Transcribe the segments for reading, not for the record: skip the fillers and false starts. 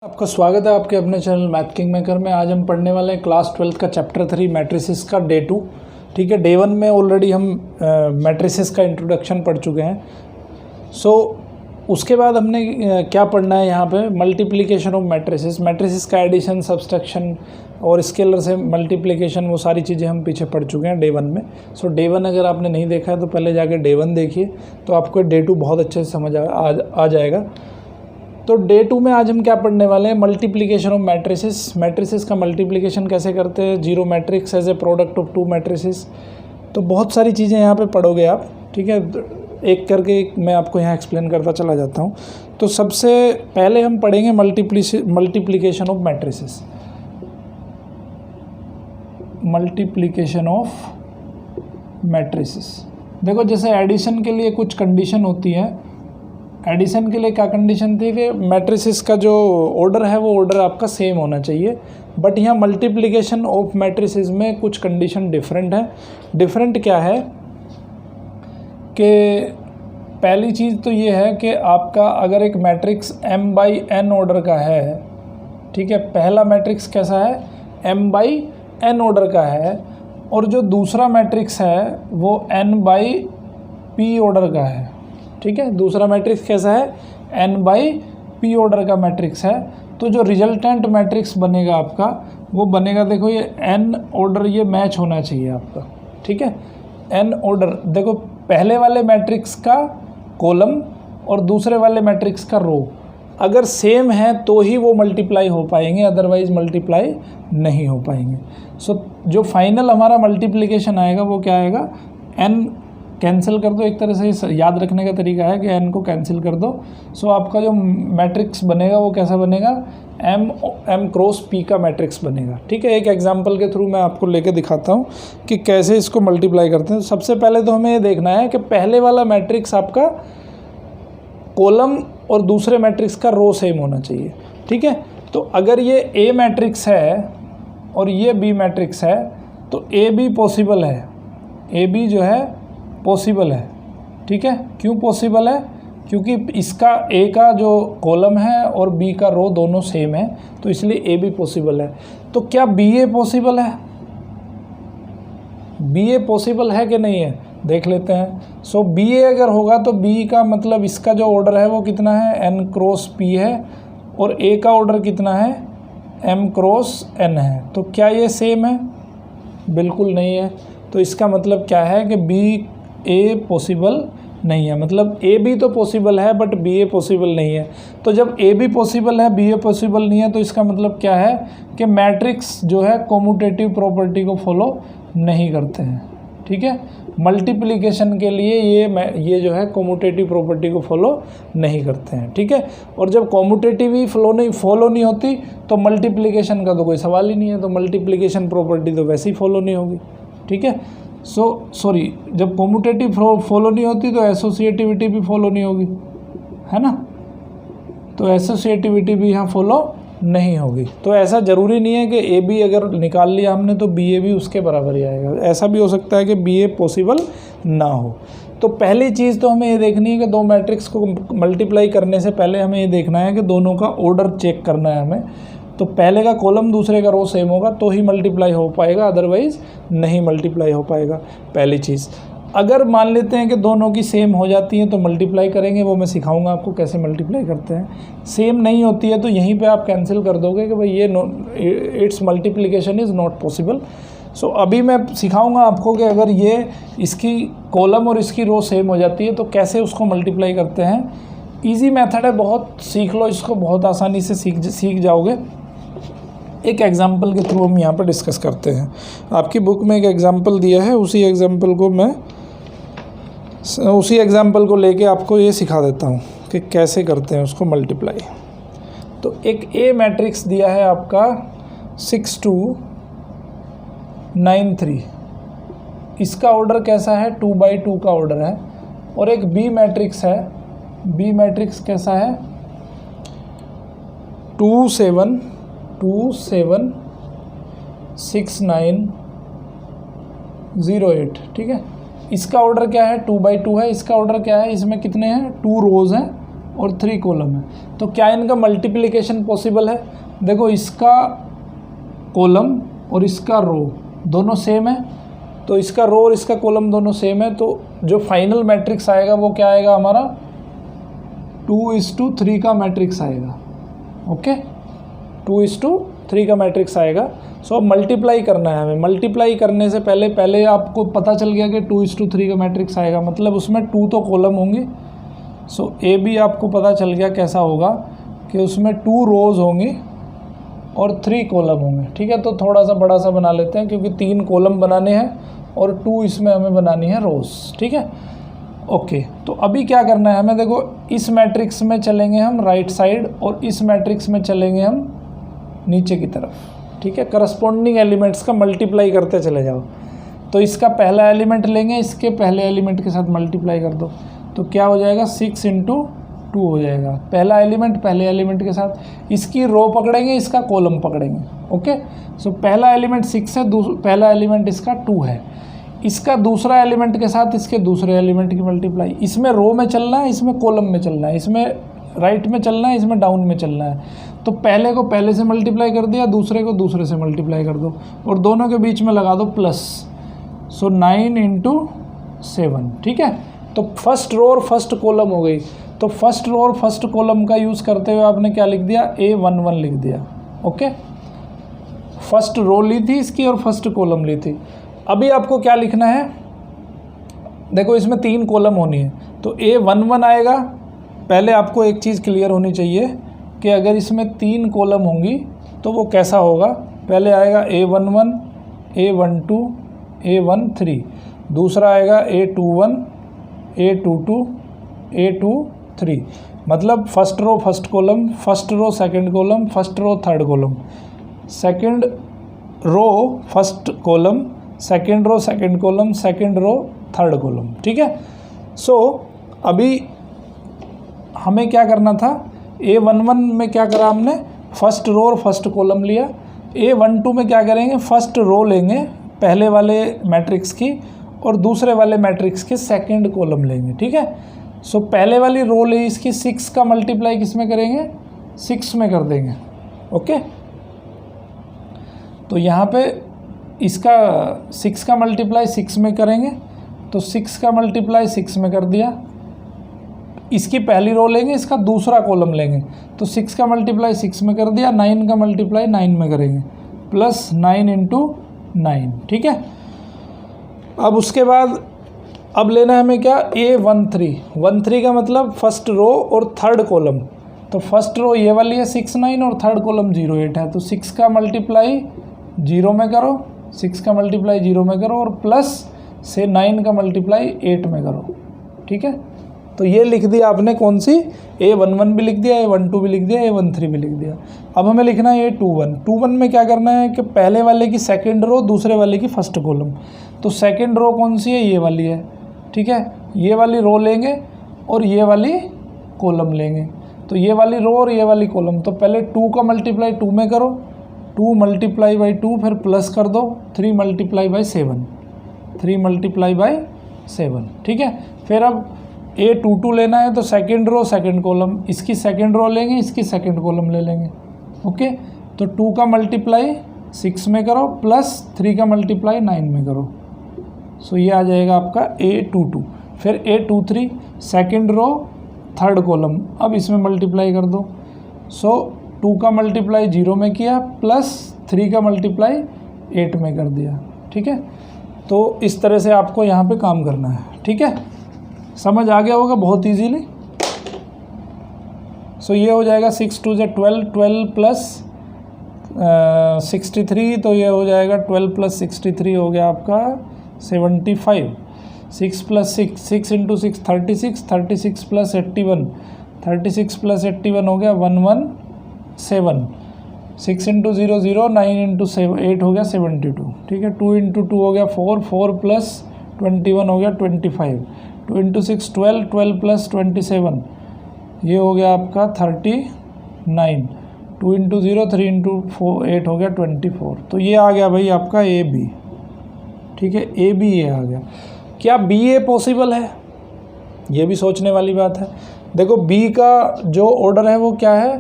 आपका स्वागत है आपके अपने चैनल मैथ किंग मेकर में। आज हम पढ़ने वाले हैं क्लास 12 का चैप्टर 3 मैट्रिसेस का डे 2। ठीक है, डे 1 में ऑलरेडी हम मैट्रिसेस का इंट्रोडक्शन पढ़ चुके हैं। उसके बाद हमने क्या पढ़ना है यहाँ पे, मल्टीप्लिकेशन ऑफ मैट्रिसेस, मैट्रिसेस का एडिशन, सब्सट्रैक्शन और स्केलर से मल्टीप्लिकेशन, वो सारी चीज़ें हम पीछे पढ़ चुके हैं डे 1 में। डे 1 अगर आपने नहीं देखा है तो पहले जाके डे 1 देखिए, तो आपको डे 2 बहुत अच्छे से समझ आ जाएगा। तो डे 2 में आज हम क्या पढ़ने वाले हैं, मल्टीप्लिकेशन ऑफ मैट्रिसेस। मैट्रिसेस का मल्टीप्लिकेशन कैसे करते हैं, zero matrix as a product of two matrices. तो बहुत सारी चीज़ें यहाँ पे पढ़ोगे आप। ठीक है, एक करके मैं आपको यहाँ एक्सप्लेन करता चला जाता हूँ। तो सबसे पहले हम पढ़ेंगे multiplication of matrices. Multiplication of matrices, देखो जैसे एडिशन के लिए कुछ कंडीशन होती है। एडिशन के लिए क्या कंडीशन थी कि मैट्रिसेस का जो ऑर्डर है वो ऑर्डर आपका सेम होना चाहिए, बट यहाँ मल्टीप्लिकेशन ऑफ मैट्रिसेस में कुछ कंडीशन डिफरेंट है। डिफरेंट क्या है कि पहली चीज़ तो ये है कि आपका अगर एक मैट्रिक्स m/n ऑर्डर का है, ठीक है, पहला मैट्रिक्स कैसा है, m/n ऑर्डर का है, और जो दूसरा मैट्रिक्स है वो n/p ऑर्डर का है। ठीक है, दूसरा मैट्रिक्स कैसा है, n/p ऑर्डर का मैट्रिक्स है, तो जो रिजल्टेंट मैट्रिक्स बनेगा आपका वो बनेगा, देखो ये n ऑर्डर ये मैच होना चाहिए आपका। ठीक है, n ऑर्डर, देखो पहले वाले मैट्रिक्स का कॉलम और दूसरे वाले मैट्रिक्स का रो अगर सेम है तो ही वो मल्टीप्लाई हो पाएंगे, अदरवाइज मल्टीप्लाई नहीं हो पाएंगे। जो फाइनल हमारा मल्टीप्लिकेशन आएगा वो क्या आएगा, n कैंसिल कर दो, एक तरह से याद रखने का तरीका है कि n को कैंसिल कर दो। आपका जो मैट्रिक्स बनेगा वो कैसा बनेगा, m क्रॉस p का मैट्रिक्स बनेगा। ठीक है, एक एग्जांपल के थ्रू मैं आपको लेके दिखाता हूँ कि कैसे इसको मल्टीप्लाई करते हैं। सबसे पहले तो हमें ये देखना है कि पहले वाला मैट्रिक्स आपका कॉलम और दूसरे मैट्रिक्स का रो सेम होना चाहिए। ठीक है, तो अगर ये a मैट्रिक्स है और ये b मैट्रिक्स है तो a b पॉसिबल है, a b जो है पॉसिबल है। ठीक है, क्यों पॉसिबल है, क्योंकि इसका a का जो कॉलम है और b का रो दोनों सेम है, तो इसलिए a भी पॉसिबल है। तो क्या ba पॉसिबल है, ba पॉसिबल है कि नहीं है, देख लेते हैं। ba अगर होगा तो b का मतलब इसका जो ऑर्डर है वो कितना है, n क्रॉस p है, और a का ऑर्डर कितना है, m क्रॉस n है। तो क्या ये सेम है, बिल्कुल नहीं है। तो इसका मतलब क्या है कि a पॉसिबल नहीं है, मतलब a b तो पॉसिबल है बट ba पॉसिबल नहीं है। तो जब a b पॉसिबल है ba पॉसिबल नहीं है, तो इसका मतलब क्या है कि मैट्रिक्स जो है कॉम्यूटेटिव प्रॉपर्टी को फॉलो नहीं करते हैं। ठीक है, मल्टीप्लिकेशन के लिए ये जो है कॉम्यूटेटिव प्रॉपर्टी को फॉलो नहीं करते हैं। ठीक है, और जब कॉम्यूटेटिव ही फॉलो नहीं होती तो मल्टीप्लिकेशन का तो कोई सवाल ही नहीं है, तो मल्टीप्लिकेशन प्रॉपर्टी तो वैसे ही फॉलो नहीं होगी। ठीक है, जब कॉम्यूटेटिव फॉलो नहीं होती तो एसोसिएटिविटी भी फॉलो नहीं होगी, है ना, तो एसोसिएटिविटी भी यहाँ फॉलो नहीं होगी। तो ऐसा ज़रूरी नहीं है कि ए बी अगर निकाल लिया हमने तो बी ए भी उसके बराबर ही आएगा, ऐसा भी हो सकता है कि बी ए पॉसिबल ना हो। तो पहली चीज़ तो हमें ये देखनी है कि दो मैट्रिक्स को मल्टीप्लाई करने से पहले हमें ये देखना है कि दोनों का ऑर्डर चेक करना है हमें। तो पहले का कॉलम दूसरे का रो सेम होगा तो ही मल्टीप्लाई हो पाएगा, अदरवाइज़ नहीं मल्टीप्लाई हो पाएगा। पहली चीज़, अगर मान लेते हैं कि दोनों की सेम हो जाती हैं तो मल्टीप्लाई करेंगे, वो मैं सिखाऊंगा आपको कैसे मल्टीप्लाई करते हैं। सेम नहीं होती है तो यहीं पे आप कैंसिल कर दोगे कि भाई ये it's multiplication is not possible. अभी मैं सिखाऊंगा आपको कि अगर ये इसकी कॉलम और इसकी रो सेम हो जाती है तो कैसे उसको मल्टीप्लाई करते हैं। ईजी मेथड है, बहुत सीख लो इसको, बहुत आसानी से सीख जाओगे। एक एग्जाम्पल के थ्रू हम यहाँ पर डिस्कस करते हैं। आपकी बुक में एक एग्जाम्पल दिया है, उसी एग्जाम्पल को लेके आपको ये सिखा देता हूँ कि कैसे करते हैं उसको मल्टीप्लाई। तो एक ए मैट्रिक्स दिया है आपका 6293, इसका ऑर्डर कैसा है, 2/2 का ऑर्डर है। और एक बी मैट्रिक्स है, बी मैट्रिक्स कैसा है, 276908। ठीक है, इसका ऑर्डर क्या है, 2/2 है। इसका ऑर्डर क्या है, इसमें कितने हैं, 2 रोज़ हैं और 3 कॉलम है, तो क्या इनका मल्टीप्लिकेशन पॉसिबल है? देखो इसका कॉलम और इसका रो दोनों सेम है, तो इसका रो और इसका कॉलम दोनों सेम है, तो जो फाइनल मैट्रिक्स आएगा वो क्या आएगा हमारा 2:3 का मैट्रिक्स आएगा। ओके, 2:3 का मैट्रिक्स आएगा। सो अब मल्टीप्लाई करना है हमें। मल्टीप्लाई करने से पहले आपको पता चल गया कि 2:3 का मैट्रिक्स आएगा, मतलब उसमें 2 तो कॉलम होंगे। सो ए बी आपको पता चल गया कैसा होगा कि उसमें 2 रोज़ होंगी और 3 कॉलम होंगे। ठीक है, तो थोड़ा सा बड़ा सा बना लेते हैं क्योंकि 3 कॉलम बनाने हैं और 2 इसमें हमें बनानी है रोज़। ठीक है, ओके। तो अभी क्या करना है हमें, देखो इस मैट्रिक्स में चलेंगे हम राइट साइड और इस मैट्रिक्स में चलेंगे हम नीचे की तरफ। ठीक है, करस्पॉन्डिंग एलिमेंट्स का मल्टीप्लाई करते चले जाओ। तो इसका पहला एलिमेंट लेंगे, इसके पहले एलिमेंट के साथ मल्टीप्लाई कर दो, तो क्या हो जाएगा 6 × 2 हो जाएगा। पहला एलिमेंट पहले एलिमेंट के साथ, इसकी रो पकड़ेंगे, इसका कॉलम पकड़ेंगे। ओके, सो पहला एलिमेंट 6 है, पहला एलिमेंट इसका 2 है, इसका दूसरा एलिमेंट के साथ इसके दूसरे एलिमेंट की मल्टीप्लाई। इसमें रो में चलना है, इसमें कॉलम में चलना है, इसमें राइट में चलना है, इसमें डाउन में चलना है। तो पहले को पहले से मल्टीप्लाई कर दिया, दूसरे को दूसरे से मल्टीप्लाई कर दो और दोनों के बीच में लगा दो प्लस। सो 9 × 7। ठीक है, तो फर्स्ट रो और फर्स्ट कॉलम हो गई। तो फर्स्ट रो और फर्स्ट कॉलम का यूज़ करते हुए आपने क्या लिख दिया, A11 लिख दिया। ओके, फर्स्ट रो ली थी इसकी और फर्स्ट कॉलम ली थी। अभी आपको क्या लिखना है, देखो इसमें 3 कॉलम होनी है, तो A11 आएगा। पहले आपको एक चीज़ क्लियर होनी चाहिए कि अगर इसमें 3 कॉलम होंगी तो वो कैसा होगा। पहले आएगा A11, A12, A13, दूसरा आएगा A21, A22, A23। मतलब first row first column, first row second column, first row third column, second row first column, second row second column, second row third column. ठीक है, सो अभी हमें क्या करना था, A11 में क्या करा हमने, फर्स्ट रो और फर्स्ट कॉलम लिया। A12 में क्या करेंगे, फर्स्ट रो लेंगे पहले वाले मैट्रिक्स की और दूसरे वाले मैट्रिक्स के सेकंड कॉलम लेंगे। ठीक है, सो पहले वाली रो ले इसकी 6 का मल्टीप्लाई किस में करेंगे, 6 में कर देंगे। ओके, तो यहाँ पे इसका 6 का मल्टीप्लाई 6 में करेंगे, तो 6 का मल्टीप्लाई 6 में कर दिया। इसकी पहली रो लेंगे, इसका दूसरा कॉलम लेंगे, तो 6 का मल्टीप्लाई 6 में कर दिया। 9 का मल्टीप्लाई 9 में करेंगे, प्लस 9 × 9। ठीक है, अब उसके बाद अब लेना है हमें क्या, A13। 13 का मतलब फर्स्ट रो और थर्ड कॉलम, तो फर्स्ट रो ये वाली है 6 9 और थर्ड कॉलम 0 8 है, तो 6 का मल्टीप्लाई 0 में करो, 6 का मल्टीप्लाई 0 में करो और प्लस से 9 का मल्टीप्लाई 8 में करो। ठीक है, तो ये लिख दिया आपने, कौन सी, A11 भी लिख दिया, A12 भी लिख दिया, A13 भी लिख दिया। अब हमें लिखना है A21। 21 में क्या करना है कि पहले वाले की सेकंड रो, दूसरे वाले की फर्स्ट कॉलम। तो सेकंड रो कौन सी है, ये वाली है। ठीक है, ये वाली रो लेंगे और ये वाली कॉलम लेंगे, तो ये वाली रो और ये वाली कॉलम। तो पहले 2 का मल्टीप्लाई 2 में करो, 2 मल्टीप्लाई बाई 2, फिर प्लस कर दो 3 मल्टीप्लाई बाई 7, 3 मल्टीप्लाई बाई 7। ठीक है, फिर अब A22 लेना है, तो सेकंड रो सेकंड कॉलम, इसकी सेकंड रो लेंगे, इसकी सेकंड कॉलम ले लेंगे। ओके, तो 2 का मल्टीप्लाई 6 में करो, प्लस 3 का मल्टीप्लाई 9 में करो। सो ये आ जाएगा आपका A22। फिर A23 second row third column, अब इसमें मल्टीप्लाई कर दो। सो 2 का मल्टीप्लाई 0 में किया, प्लस 3 का मल्टीप्लाई 8 में कर दिया। ठीक है, तो इस तरह से आपको यहाँ पे काम करना है। ठीक है, समझ आ गया होगा बहुत इजीली। सो ये हो जाएगा 6 2 12, 12 प्लस 63, तो ये हो जाएगा 12 प्लस 63 हो गया आपका 75। 6 प्लस 6, 6 × 6 36, 36 प्लस 81, 36 प्लस 81 हो गया 117। 6 × 0 0, 9 × 7 8 हो गया 72। ठीक है, 2 × 2 हो गया 4, 4 प्लस 21 हो गया 25। 2 × 6 12, 12 प्लस 27, ये हो गया आपका 39। 2 × 0 3 × 4 8 हो गया 24। तो ये आ गया भाई आपका AB। ठीक है, AB ये आ गया। क्या BA पॉसिबल है, ये भी सोचने वाली बात है। देखो बी का जो ऑर्डर है वो क्या है,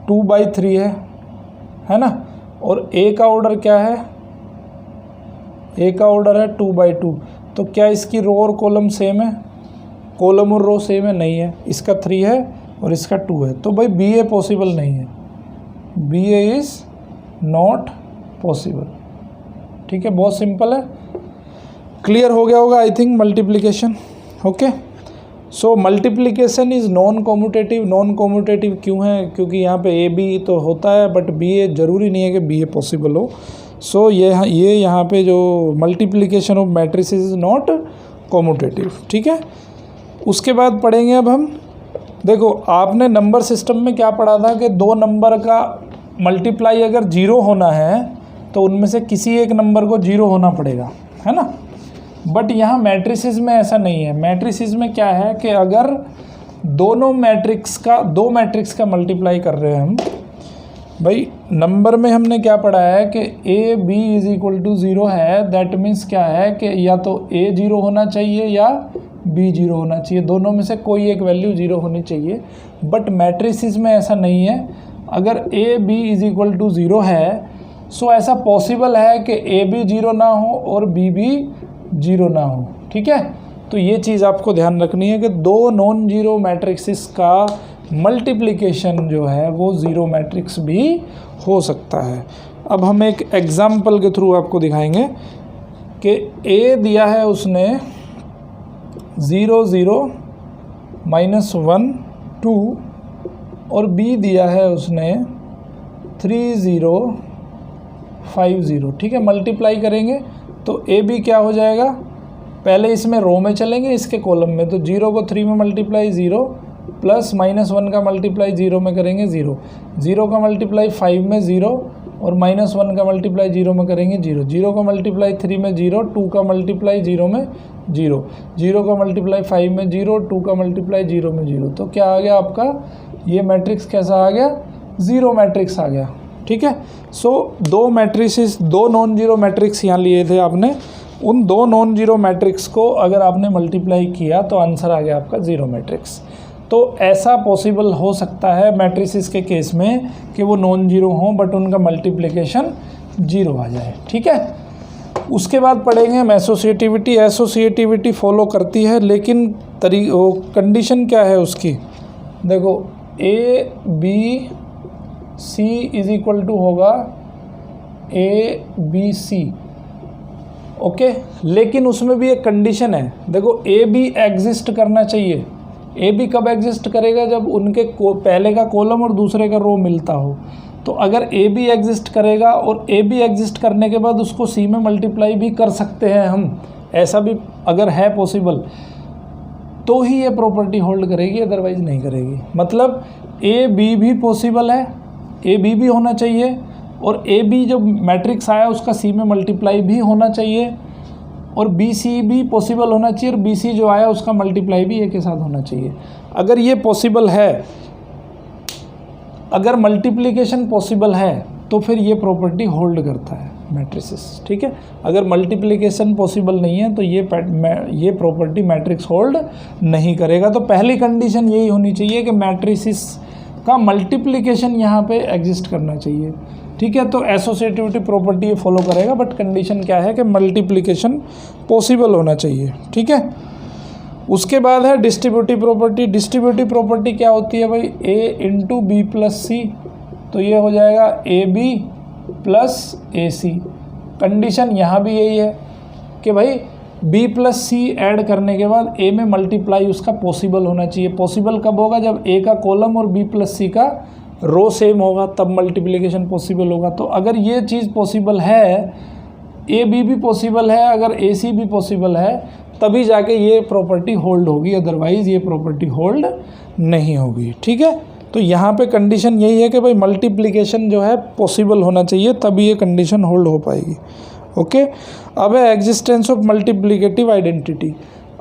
2/3 है ना, और ए का ऑर्डर क्या है, ए का ऑर्डर है 2/2। तो क्या इसकी रो और कॉलम सेम है, कॉलम और रो सेम है, नहीं है, इसका 3 है और इसका 2 है, तो भाई बी ए पॉसिबल नहीं है, B A is not possible. ठीक है, बहुत सिंपल है, क्लियर हो गया होगा I think multiplication. Okay, so multiplication is non commutative. Non commutative क्यों है, क्योंकि यहाँ पे ए बी तो होता है बट बी ए ज़रूरी नहीं है कि बी ए पॉसिबल हो। सो ये यहाँ पे जो multiplication of matrices is not commutative. ठीक है, उसके बाद पढ़ेंगे अब हम, देखो आपने नंबर सिस्टम में क्या पढ़ा था कि दो नंबर का मल्टीप्लाई अगर 0 होना है तो उनमें से किसी एक नंबर को 0 होना पड़ेगा, है ना। बट यहाँ मैट्रिसेस में ऐसा नहीं है। मैट्रिसेस में क्या है कि अगर दो मैट्रिक्स का मल्टीप्लाई कर रहे हैं हम, भाई नंबर में हमने क्या पढ़ा है कि A B is equal to 0 है, दैट मीन्स क्या है कि या तो ए 0 होना चाहिए या बी 0 होना चाहिए, दोनों में से कोई एक वैल्यू 0 होनी चाहिए। बट मैट्रिसेस में ऐसा नहीं है। अगर A B is equal to 0 है सो ऐसा पॉसिबल है कि ए भी 0 ना हो और बी भी 0 ना हो। ठीक है, तो ये चीज़ आपको ध्यान रखनी है कि दो नॉन जीरो मैट्रिक्स का मल्टीप्लिकेशन जो है वो 0 मैट्रिक्स भी हो सकता है। अब हम एक एग्जाम्पल के थ्रू आपको दिखाएंगे कि ए दिया है उसने 0 0 -1 2 और बी दिया है उसने 3 0 5 0। ठीक है, मल्टीप्लाई करेंगे तो ए बी क्या हो जाएगा, पहले इसमें रो में चलेंगे, इसके कॉलम में, तो 0 को 3 में मल्टीप्लाई 0 प्लस -1 का मल्टीप्लाई 0 में करेंगे 0, 0 का मल्टीप्लाई 5 में 0 और -1 का मल्टीप्लाई 0 में करेंगे 0, 0 का मल्टीप्लाई 3 में 0, 2 का मल्टीप्लाई 0 में 0, 0 का मल्टीप्लाई 5 में 0, 2 का मल्टीप्लाई 0 में 0। तो क्या आ गया आपका, ये मैट्रिक्स कैसा आ गया, 0 मैट्रिक्स आ गया। ठीक है, सो दो मैट्रिसेस, दो नॉन जीरो मैट्रिक्स यहाँ लिए थे आपने, उन दो नॉन जीरो मैट्रिक्स को अगर आपने मल्टीप्लाई किया तो आंसर आ गया आपका 0 मैट्रिक्स। तो ऐसा पॉसिबल हो सकता है मैट्रिसेस के केस में कि वो नॉन जीरो हों बट उनका मल्टीप्लिकेशन 0 आ जाए। ठीक है, उसके बाद पढ़ेंगे हम एसोसिएटिविटी। एसोसिएटिविटी फॉलो करती है लेकिन कंडीशन क्या है उसकी, देखो A B C is equal to होगा ए बी सी। ओके, लेकिन उसमें भी एक कंडीशन है, देखो ए बी एग्जिस्ट करना चाहिए। ए बी कब एग्जिस्ट करेगा, जब उनके पहले का कॉलम और दूसरे का रो मिलता हो। तो अगर ए बी एग्जिस्ट करेगा और ए बी एग्जिस्ट करने के बाद उसको सी में मल्टीप्लाई भी कर सकते हैं हम, ऐसा भी अगर है पॉसिबल तो ही ये प्रॉपर्टी होल्ड करेगी, अदरवाइज नहीं करेगी। मतलब ए बी भी पॉसिबल है, ए बी भी होना चाहिए और ए बी जो मैट्रिक्स आया उसका सी में मल्टीप्लाई भी होना चाहिए और बी सी भी पॉसिबल होना चाहिए और बी सी जो आया उसका मल्टीप्लाई भी ए के साथ होना चाहिए। अगर ये पॉसिबल है, अगर मल्टीप्लिकेशन पॉसिबल है तो फिर ये प्रॉपर्टी होल्ड करता है मैट्रिसेस। ठीक है, अगर मल्टीप्लिकेशन पॉसिबल नहीं है तो ये प्रॉपर्टी मैट्रिक्स होल्ड नहीं करेगा। तो पहली कंडीशन यही होनी चाहिए कि मैट्रिसेस का मल्टीप्लिकेशन यहाँ पे एग्जिस्ट करना चाहिए। ठीक है, तो एसोसिएटिविटी प्रॉपर्टी ये फॉलो करेगा बट कंडीशन क्या है कि मल्टीप्लिकेशन पॉसिबल होना चाहिए। ठीक है, उसके बाद है डिस्ट्रीब्यूटिव प्रॉपर्टी। डिस्ट्रीब्यूटिव प्रॉपर्टी क्या होती है भाई, A into B plus C, तो ये हो जाएगा A B plus A C. Condition यहाँ भी यही है कि भाई बी प्लस सी ऐड करने के बाद ए में मल्टीप्लाई उसका पॉसिबल होना चाहिए। पॉसिबल कब होगा, जब ए का कॉलम और बी प्लस सी का रो सेम होगा तब मल्टीप्लिकेशन पॉसिबल होगा। तो अगर ये चीज़ पॉसिबल है, ए बी भी पॉसिबल है, अगर ए सी भी पॉसिबल है, तभी जाके ये प्रॉपर्टी होल्ड होगी, अदरवाइज़ ये प्रॉपर्टी होल्ड नहीं होगी। ठीक है, तो यहाँ पे कंडीशन यही है कि भाई मल्टीप्लिकेशन जो है पॉसिबल होना चाहिए तभी ये कंडीशन होल्ड हो पाएगी। ओके, अब है existence of multiplicative identity.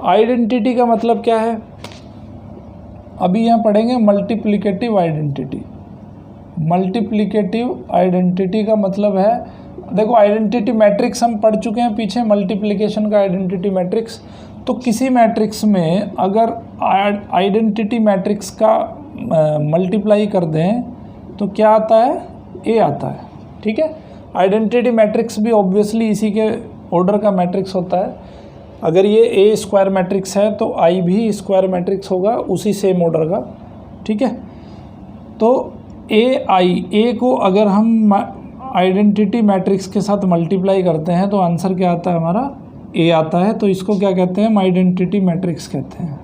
Identity का मतलब क्या है, अभी यहाँ पढ़ेंगे मल्टीप्लिकेटिव आइडेंटिटी। मल्टीप्लिकेटिव आइडेंटिटी का मतलब है, देखो आइडेंटिटी मैट्रिक्स हम पढ़ चुके हैं पीछे, मल्टीप्लिकेशन का आइडेंटिटी मैट्रिक्स। तो किसी मैट्रिक्स में अगर आइडेंटिटी मैट्रिक्स का मल्टीप्लाई कर दें तो क्या आता है, ए आता है। ठीक है, आइडेंटिटी मैट्रिक्स भी ऑब्वियसली इसी के ऑर्डर का मैट्रिक्स होता है। अगर ये ए स्क्वायर मैट्रिक्स है तो आई भी स्क्वायर मैट्रिक्स होगा उसी सेम ऑर्डर का। ठीक है, तो ए आई, ए को अगर हम आइडेंटिटी मैट्रिक्स के साथ मल्टीप्लाई करते हैं तो आंसर क्या आता है हमारा, ए आता है। तो इसको क्या कहते हैं, हम आइडेंटिटी मैट्रिक्स कहते हैं।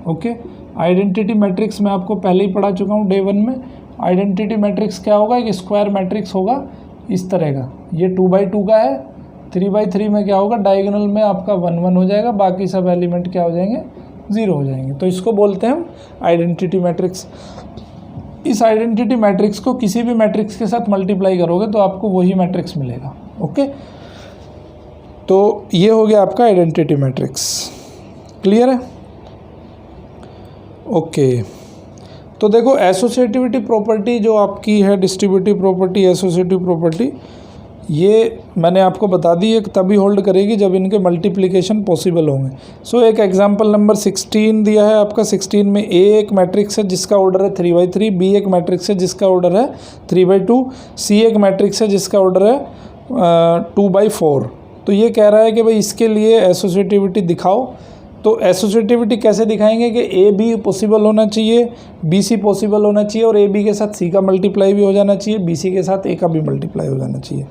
ओके, आइडेंटिटी मैट्रिक्स मैं आपको पहले ही पढ़ा चुका हूँ डे 1 में। आइडेंटिटी मैट्रिक्स क्या होगा, एक स्क्वायर मैट्रिक्स होगा इस तरह का, ये 2×2 का है। 3×3 में क्या होगा, डायगोनल में आपका 1 1 हो जाएगा, बाकी सब एलिमेंट क्या हो जाएंगे, 0 हो जाएंगे। तो इसको बोलते हैं हम आइडेंटिटी मैट्रिक्स। इस आइडेंटिटी मैट्रिक्स को किसी भी मैट्रिक्स के साथ मल्टीप्लाई करोगे तो आपको वही मैट्रिक्स मिलेगा। ओके, तो ये हो गया आपका आइडेंटिटी मैट्रिक्स। क्लियर है? ओके, तो देखो एसोसिएटिविटी प्रॉपर्टी जो आपकी है, डिस्ट्रीब्यूटिव प्रॉपर्टी, एसोसिएटिव प्रॉपर्टी, ये मैंने आपको बता दी है, तभी होल्ड करेगी जब इनके मल्टीप्लिकेशन पॉसिबल होंगे। सो एक एग्जांपल नंबर 16 दिया है आपका। 16 में ए एक मैट्रिक्स है जिसका ऑर्डर है 3×3, बी एक मैट्रिक्स है जिसका ऑर्डर है 3×2, सी एक मैट्रिक्स है जिसका ऑर्डर है 2×4। तो ये कह रहा है कि भाई इसके लिए एसोसिएटिविटी दिखाओ। तो एसोसिएटिविटी कैसे दिखाएंगे कि ए बी पॉसिबल होना चाहिए, बी सी पॉसिबल होना चाहिए, और ए बी के साथ सी का मल्टीप्लाई भी हो जाना चाहिए, बी सी के साथ ए का भी मल्टीप्लाई हो जाना चाहिए।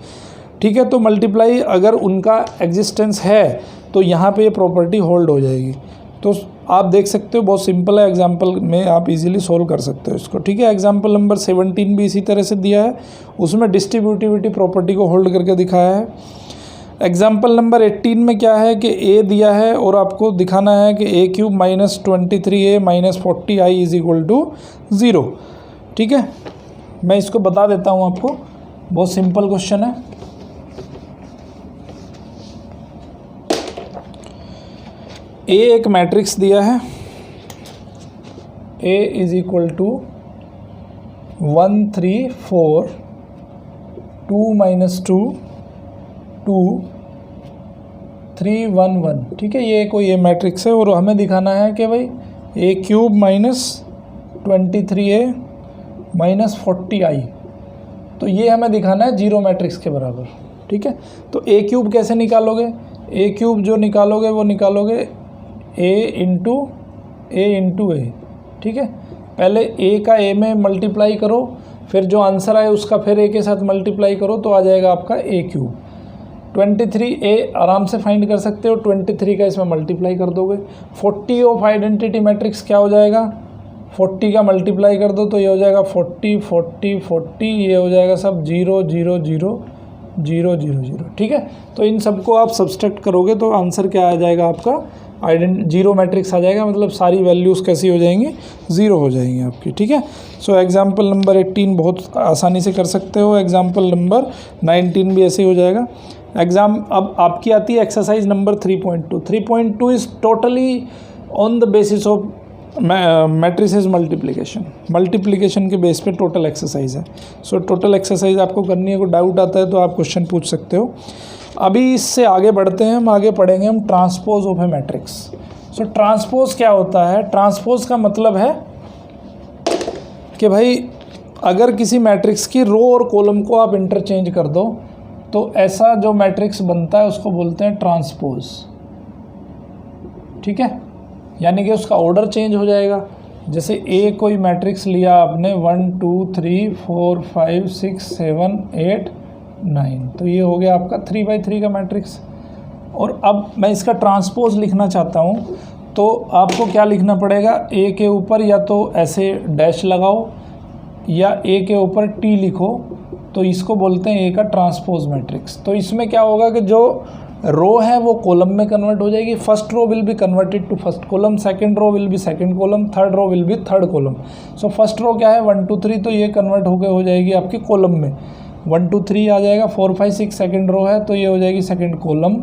ठीक है, तो मल्टीप्लाई अगर उनका एग्जिस्टेंस है तो यहाँ पे ये प्रॉपर्टी होल्ड हो जाएगी। तो आप देख सकते हो, बहुत सिंपल है, एग्जाम्पल में आप इजीली सोल्व कर सकते हो इसको। ठीक है, एग्जाम्पल नंबर 17 भी इसी तरह से दिया है, उसमें डिस्ट्रीब्यूटिविटी प्रॉपर्टी को होल्ड करके दिखाया है। एग्जाम्पल नंबर 18 में क्या है कि ए दिया है और आपको दिखाना है कि a³ - 23a - 40i = 0। ठीक है, मैं इसको बता देता हूँ आपको, बहुत सिंपल क्वेश्चन है। ए एक मैट्रिक्स दिया है, a = 1 3 4 2 - 2 2 3 1 1। ठीक है, ये कोई ये मैट्रिक्स है और हमें दिखाना है कि भाई a³ - 23a - 40i, तो ये हमें दिखाना है 0 मैट्रिक्स के बराबर। ठीक है, तो a³ कैसे निकालोगे, a³ जो निकालोगे वो निकालोगे a × a। ठीक है, पहले a का a में मल्टीप्लाई करो, फिर जो आंसर आए उसका फिर a के साथ मल्टीप्लाई करो तो आ जाएगा आपका a³। 23a आराम से फाइंड कर सकते हो, 23 का इसमें मल्टीप्लाई कर दोगे। 40 ऑफ आइडेंटिटी मैट्रिक्स क्या हो जाएगा, 40 का मल्टीप्लाई कर दो तो ये हो जाएगा 40 40 40, ये हो जाएगा सब 0 0 0 0 0 0। ठीक है, तो इन सबको आप सब्सट्रैक्ट करोगे तो आंसर क्या आ जाएगा आपका, 0 मैट्रिक्स आ जाएगा, मतलब सारी वैल्यूज़ कैसी हो जाएंगी, 0 हो जाएंगी आपकी। ठीक है, सो एग्जाम्पल नंबर 18 बहुत आसानी से कर सकते हो, एग्जाम्पल नंबर 19 भी ऐसे ही हो जाएगा। अब आपकी आती है exercise number 3.2। 3.2 is totally on the basis of matrices multiplication के बेस पे टोटल एक्सरसाइज है। सो टोटल एक्सरसाइज आपको करनी है, कोई डाउट आता है तो आप क्वेश्चन पूछ सकते हो। अभी इससे आगे बढ़ते हैं, हम आगे पढ़ेंगे हम transpose of a matrix. So transpose क्या होता है, ट्रांसपोज का मतलब है कि भाई अगर किसी मैट्रिक्स की रो और कॉलम को आप इंटरचेंज कर दो तो ऐसा जो मैट्रिक्स बनता है उसको बोलते हैं ट्रांसपोज। ठीक है, यानी कि उसका ऑर्डर चेंज हो जाएगा। जैसे ए कोई मैट्रिक्स लिया आपने 1 2 3 4 5 6 7 8 9, तो ये हो गया आपका 3×3 का मैट्रिक्स। और अब मैं इसका ट्रांसपोज लिखना चाहता हूँ तो आपको क्या लिखना पड़ेगा, ए के ऊपर या तो ऐसे डैश लगाओ या ए के ऊपर टी लिखो, तो इसको बोलते हैं ए का ट्रांसपोज मैट्रिक्स। तो इसमें क्या होगा कि जो रो है वो कॉलम में कन्वर्ट हो जाएगी, first row will be converted to first column, second row will be second column, third row will be third column. So first row क्या है 1 2 3, तो ये कन्वर्ट होकर हो जाएगी आपकी कॉलम में, 1 2 3 आ जाएगा। 4 5 6 सेकंड रो है तो ये हो जाएगी सेकंड कॉलम,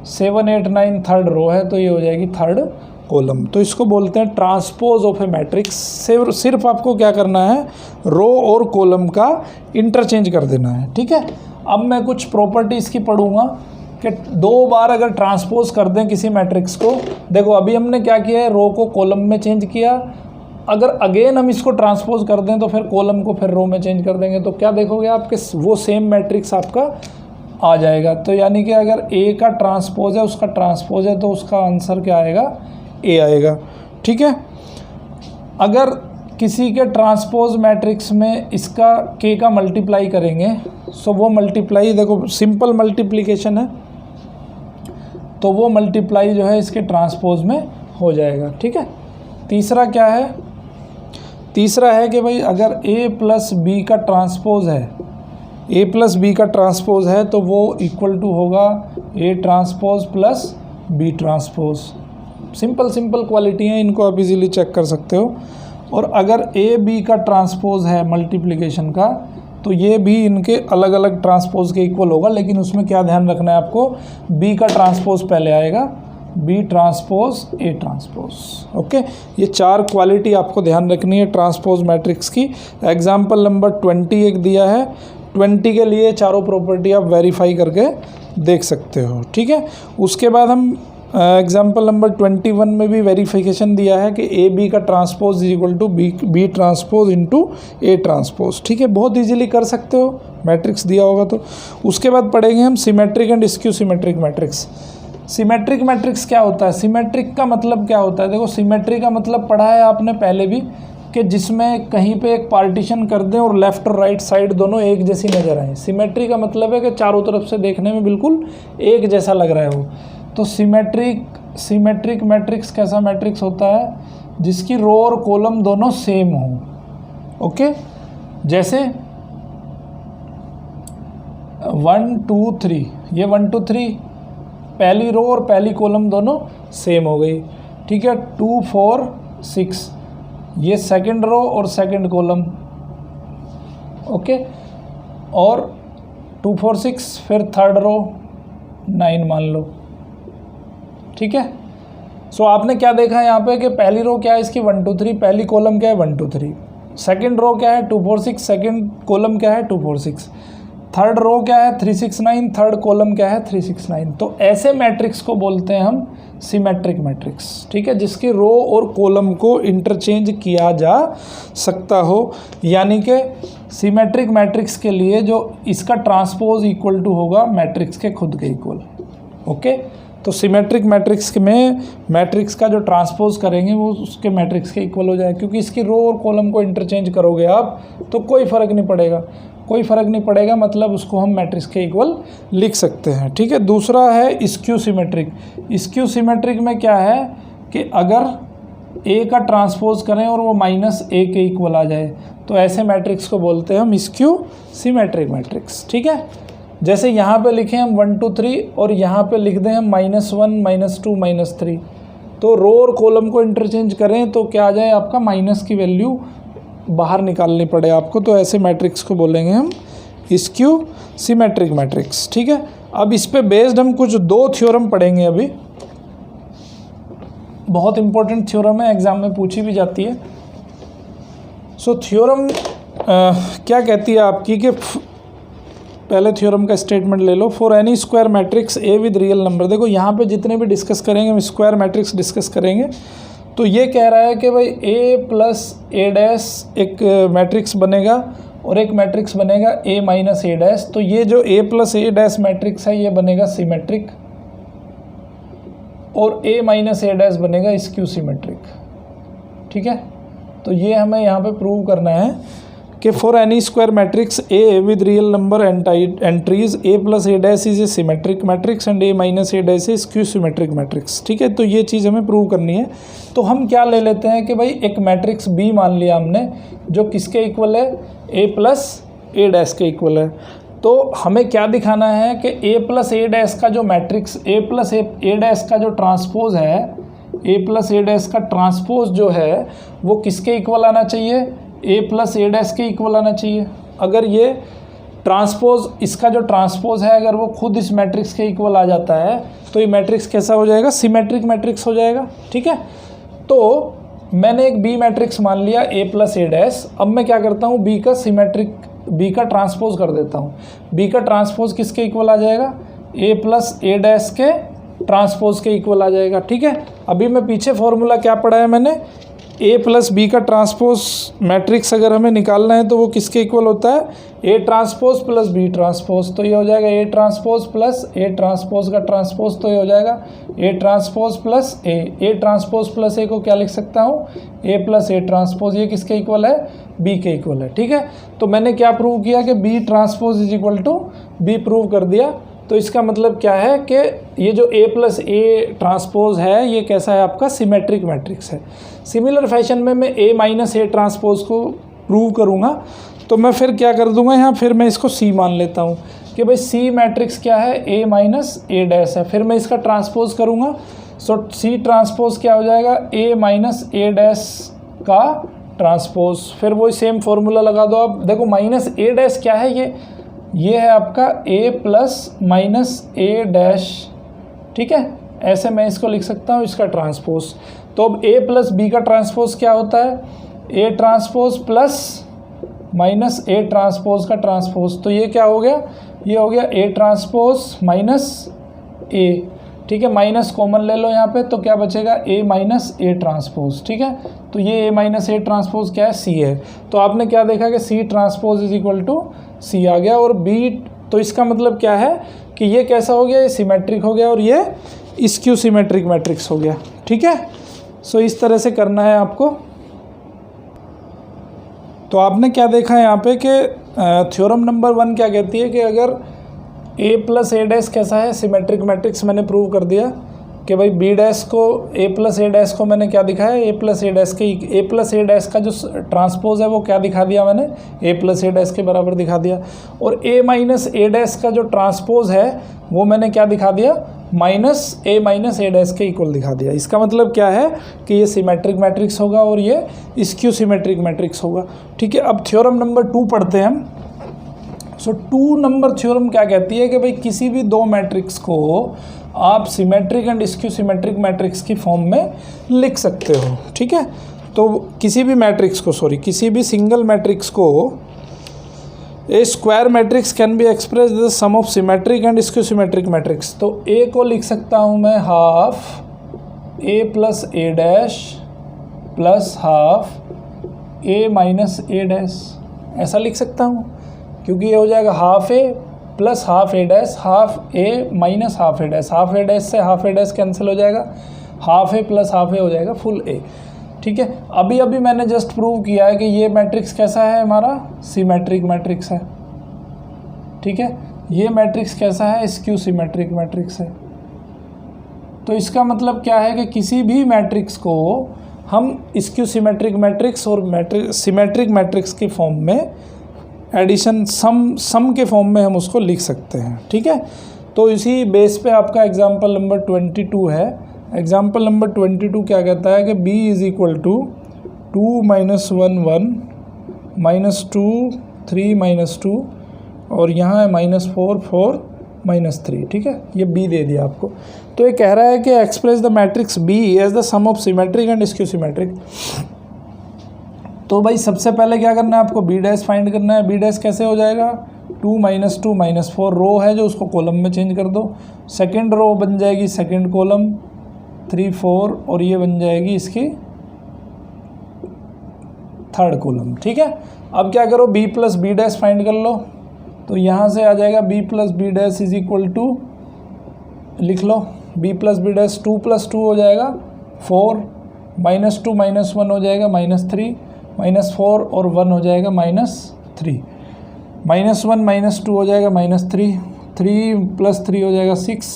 7 8 9 थर्ड रो है तो ये हो जाएगी थर्ड कॉलम। तो इसको बोलते हैं ट्रांसपोज ऑफ ए मैट्रिक्स। सिर्फ आपको क्या करना है, रो और कॉलम का इंटरचेंज कर देना है। ठीक है, अब मैं कुछ प्रॉपर्टी इसकी पढ़ूंगा कि 2 बार अगर ट्रांसपोज कर दें किसी मैट्रिक्स को, देखो अभी हमने क्या किया है, रो को कॉलम में चेंज किया, अगर अगेन हम इसको ट्रांसपोज कर दें तो फिर कॉलम को फिर रो में चेंज कर देंगे, तो क्या देखोगे आपके वो सेम मैट्रिक्स आपका आ जाएगा। तो यानी कि अगर ए का ट्रांसपोज है, उसका ट्रांसपोज है, तो उसका आंसर क्या आएगा, ए आएगा। ठीक है, अगर किसी के ट्रांसपोज मैट्रिक्स में इसका के का मल्टीप्लाई करेंगे, सो वो मल्टीप्लाई, देखो सिंपल मल्टीप्लिकेशन है, तो वो मल्टीप्लाई जो है इसके ट्रांसपोज में हो जाएगा। ठीक है, तीसरा क्या है, तीसरा है कि भाई अगर a प्लस बी का ट्रांसपोज है, a प्लस बी का ट्रांसपोज है, तो वो इक्वल टू होगा a transpose plus b transpose. Simple quality हैं, इनको आप इजीली चेक कर सकते हो। और अगर a b का ट्रांसपोज है मल्टीप्लिकेशन का, तो ये भी इनके अलग अलग ट्रांसपोज के इक्वल होगा, लेकिन उसमें क्या ध्यान रखना है आपको, b का ट्रांसपोज पहले आएगा, B transpose A transpose. Okay, ये 4 क्वालिटी आपको ध्यान रखनी है ट्रांसपोज मैट्रिक्स की। एग्जाम्पल नंबर 20 एक दिया है, 20 के लिए चारों प्रॉपर्टी आप वेरीफाई करके देख सकते हो। ठीक है, उसके बाद हम एग्जाम्पल नंबर 21 में भी वेरिफिकेशन दिया है कि ए बी का transpose is equal to B transpose into A transpose. ठीक है, बहुत इजीली कर सकते हो, मैट्रिक्स दिया होगा तो। उसके बाद पढ़ेंगे हम symmetric and skew symmetric matrix. Symmetric matrix क्या होता है, सिमेट्रिक का मतलब क्या होता है, देखो सिमेट्रिक का मतलब पढ़ा है आपने पहले भी, कि जिसमें कहीं पे एक पार्टीशन कर दें और लेफ़्ट और राइट साइड दोनों एक जैसी नज़र आए। सिमेट्री का मतलब है कि चारों तरफ से देखने में बिल्कुल एक जैसा लग रहा है वो। तो सिमेट्रिक मैट्रिक्स कैसा मैट्रिक्स होता है, जिसकी रो और कॉलम दोनों सेम हों। ओके, जैसे 1 2 3, ये 1 2 3 पहली रो और पहली कॉलम दोनों सेम हो गई। ठीक है, 2 4 6 ये सेकंड रो और सेकंड कॉलम। ओके, और 2 4 6 फिर थर्ड रो 9 मान लो। ठीक है, सो आपने क्या देखा है यहाँ पे कि पहली रो क्या है इसकी 1 2 3, पहली कॉलम क्या है 1 2 3, सेकंड रो क्या है 2 4 6, सेकंड कॉलम क्या है 2 4 6, थर्ड रो क्या है 3 6 9, थर्ड कॉलम क्या है 3 6 9। तो ऐसे मैट्रिक्स को बोलते हैं हम सिमेट्रिक मैट्रिक्स। ठीक है, जिसकी रो और कॉलम को इंटरचेंज किया जा सकता हो, यानी कि सिमेट्रिक मैट्रिक्स के लिए जो इसका ट्रांसपोज इक्वल टू होगा मैट्रिक्स के खुद के इक्वल। ओके, तो सिमेट्रिक मैट्रिक्स में मैट्रिक्स का जो ट्रांसपोज करेंगे वो उसके मैट्रिक्स के इक्वल हो जाए, क्योंकि इसकी रो और कॉलम को इंटरचेंज करोगे आप तो कोई फ़र्क नहीं पड़ेगा, कोई फ़र्क नहीं पड़ेगा, मतलब उसको हम मैट्रिक्स के इक्वल लिख सकते हैं। ठीक है, दूसरा है स्क्यू सिमेट्रिक। स्क्यू सिमेट्रिक में क्या है कि अगर ए का ट्रांसपोज करें और वो -a के इक्वल आ जाए, तो ऐसे मैट्रिक्स को बोलते हैं हम स्क्यू सिमेट्रिक मैट्रिक्स। ठीक है, जैसे यहाँ पे लिखें हम 1 2 3 और यहाँ पे लिख दें हम -1 -2 -3, तो रो और कॉलम को इंटरचेंज करें तो क्या आ जाए आपका, माइनस की वैल्यू बाहर निकालनी पड़े आपको, तो ऐसे मैट्रिक्स को बोलेंगे हम स्क्यू सिमेट्रिक मैट्रिक्स। ठीक है, अब इस पे बेस्ड हम कुछ 2 थ्योरम पढ़ेंगे अभी, बहुत इंपॉर्टेंट थ्योरम है, एग्जाम में पूछी भी जाती है। सो थ्योरम क्या कहती है आपकी कि पहले थ्योरम का स्टेटमेंट ले लो, for any square matrix A with real number. देखो यहाँ पे जितने भी डिस्कस करेंगे हम स्क्वायर मैट्रिक्स डिस्कस करेंगे, तो ये कह रहा है कि भाई a प्लस ए डैश एक मैट्रिक्स बनेगा और एक मैट्रिक्स बनेगा a माइनस ए डैश। तो ये जो a plus A dash matrix है ये बनेगा सिमेट्रिक, और a माइनस ए डैश बनेगा स्क्यू सिमेट्रिक। ठीक है, तो ये हमें यहाँ पे प्रूव करना है कि for any square matrix A with real number entries a plus A dash is a symmetric matrix and a minus A dash is skew symmetric matrix. ठीक है, तो ये चीज़ हमें प्रूव करनी है। तो हम क्या ले लेते हैं कि भाई एक मैट्रिक्स B मान लिया हमने, जो किसके इक्वल है, a प्लस ए डैश के इक्वल है। तो हमें क्या दिखाना है कि a प्लस ए डैश का जो matrix a plus A dash का जो ट्रांसपोज है, a प्लस ए डैश का ट्रांसपोज जो है वो किसके इक्वल आना चाहिए, a प्लस ए डैश के इक्वल आना चाहिए। अगर ये ट्रांसपोज, इसका जो ट्रांसपोज है अगर वो खुद इस मैट्रिक्स के इक्वल आ जाता है तो ये मैट्रिक्स कैसा हो जाएगा, सिमेट्रिक मैट्रिक्स हो जाएगा। ठीक है, तो मैंने एक बी मैट्रिक्स मान लिया a प्लस ए डैश। अब मैं क्या करता हूँ, बी का ट्रांसपोज कर देता हूँ। बी का ट्रांसपोज किसके इक्वल आ जाएगा, ए प्लस ए डैश के ट्रांसपोज के इक्वल आ जाएगा। ठीक है, अभी मैं पीछे फॉर्मूला क्या पढ़ा है मैंने, ए प्लस बी का ट्रांसपोज मैट्रिक्स अगर हमें निकालना है तो वो किसके इक्वल होता है, A transpose plus B transpose, तो ये हो जाएगा A transpose plus A transpose का ट्रांसपोज, तो ये हो जाएगा A transpose plus A transpose plus A को क्या लिख सकता हूँ, ए प्लस ए ट्रांसपोज, ये किसके इक्वल है, बी के इक्वल है। ठीक है, तो मैंने क्या प्रूव किया कि B transpose is equal to B prove कर दिया। तो इसका मतलब क्या है कि ये जो ए प्लस ए ट्रांसपोज है ये कैसा है, आपका सिमेट्रिक मैट्रिक्स है। सिमिलर फैशन में मैं ए माइनस ए ट्रांसपोज को प्रूव करूँगा, तो मैं फिर क्या कर दूंगा यहाँ, फिर मैं इसको सी मान लेता हूँ कि भाई सी मैट्रिक्स क्या है, ए माइनस ए डैश है, फिर मैं इसका ट्रांसपोज करूँगा, सो सी ट्रांसपोज क्या हो जाएगा, ए माइनस ए डैश का ट्रांसपोज, फिर वही सेम फॉर्मूला लगा दो आप। देखो माइनस ए डैश क्या है, ये है आपका ए प्लस माइनस ए डैश। ठीक है, ऐसे मैं इसको लिख सकता हूँ इसका ट्रांसपोज। तो अब ए प्लस बी का ट्रांसपोज क्या होता है, A transpose plus minus A transpose का ट्रांसपोज, तो ये क्या हो गया, ये हो गया ए ट्रांसपोज माइनस ए। ठीक है, माइनस कॉमन ले लो यहाँ पे, तो क्या बचेगा, ए माइनस ए ट्रांसपोज। ठीक है, तो ये ए माइनस ए ट्रांसपोज क्या है, सी है। तो आपने क्या देखा कि C transpose is equal to C आ गया, और बी, तो इसका मतलब क्या है कि ये कैसा हो गया, ये सिमेट्रिक हो गया और ये स्क्यू सिमेट्रिक मैट्रिक्स हो गया। ठीक है, सो इस तरह से करना है आपको। तो आपने क्या देखा यहाँ पे कि थ्योरम नंबर 1 क्या कहती है कि अगर ए प्लस ए डैश कैसा है, सिमेट्रिक मैट्रिक्स, मैंने प्रूव कर दिया कि भाई बी डैश को ए प्लस ए डैश को मैंने क्या दिखाया, ए प्लस ए डैश के, ए प्लस ए डैश का जो ट्रांसपोज है वो क्या दिखा दिया मैंने, ए प्लस ए डैश के बराबर दिखा दिया, और ए माइनस ए डैश का जो ट्रांसपोज है वो मैंने क्या दिखा दिया, माइनस ए डैश के इक्वल दिखा दिया। इसका मतलब क्या है कि ये सिमेट्रिक मैट्रिक्स होगा और ये स्क्यू सिमेट्रिक मैट्रिक्स होगा। ठीक है, अब थ्योरम नंबर 2 पढ़ते हैं हम। सो 2 नंबर थ्योरम क्या कहती है कि भाई किसी भी दो मैट्रिक्स को आप symmetric and skew symmetric matrix की फॉर्म में लिख सकते हो। ठीक है, तो किसी भी मैट्रिक्स को, किसी भी सिंगल मैट्रिक्स को, a square matrix can be express the sum of symmetric and skew symmetric matrix. तो ए को लिख सकता हूँ मैं half A plus A dash plus half A minus A dash, ऐसा लिख सकता हूँ, क्योंकि ये हो जाएगा half A plus half A dash, half A minus half A dash, half A dash से हाफ ए डैश कैंसिल हो जाएगा, हाफ ए प्लस हाफ ए हो जाएगा फुल ए। ठीक है, अभी मैंने जस्ट प्रूव किया है कि ये मैट्रिक्स कैसा है, हमारा सिमेट्रिक मैट्रिक्स है। ठीक है, ये मैट्रिक्स कैसा है, स्क्यू सिमेट्रिक मैट्रिक्स है। तो इसका मतलब क्या है कि किसी भी मैट्रिक्स को हम स्क्यू सिमेट्रिक मैट्रिक्स और सिमेट्रिक मैट्रिक्स की फॉर्म में एडिशन सम के फॉर्म में हम उसको लिख सकते हैं। ठीक है, तो इसी बेस पे आपका एग्जाम्पल नंबर 22 है। एग्जाम्पल नंबर 22 क्या कहता है कि b is equal to 2 minus 1 1 minus 2 3 minus 2 और यहाँ है माइनस 4 4 माइनस 3। ठीक है, ये b दे दिया आपको। तो ये कह रहा है कि express the matrix b as the sum of symmetric and skew symmetric. तो भाई सबसे पहले क्या करना है आपको, बी डैश फाइंड करना है। बी डैश कैसे हो जाएगा, 2 माइनस 2 माइनस 4 रो है जो, उसको कॉलम में चेंज कर दो। सेकंड रो बन जाएगी सेकंड कॉलम 3 4 और ये बन जाएगी इसकी थर्ड कॉलम। ठीक है, अब क्या करो, B plus B dash find कर लो। तो यहाँ से आ जाएगा b plus B dash is equal to, लिख लो b plus B dash 2 plus 2 हो जाएगा 4, माइनस 2 माइनस 1 हो जाएगा माइनस 3, माइनस 4 और 1 हो जाएगा माइनस 3, माइनस 1 माइनस 2 हो जाएगा माइनस 3, 3 प्लस 3 हो जाएगा 6,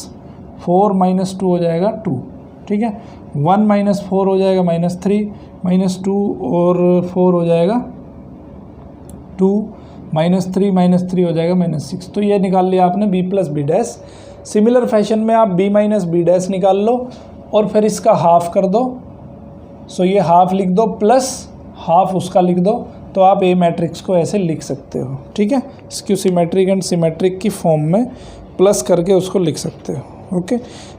4 माइनस 2 हो जाएगा 2। ठीक है, 1 माइनस 4 हो जाएगा माइनस 3, माइनस 2 और 4 हो जाएगा 2, माइनस 3 हो जाएगा माइनस 6। तो ये निकाल लिया आपने b plus B dash. Similar fashion में आप b माइनस बी डैश निकाल लो और फिर इसका हाफ कर दो। सो ये हाफ लिख दो प्लस हाफ उसका लिख दो, तो आप ए मैट्रिक्स को ऐसे लिख सकते हो। ठीक है, स्क्यू सिमेट्रिक एंड सिमेट्रिक की फॉर्म में प्लस करके उसको लिख सकते हो। ओके,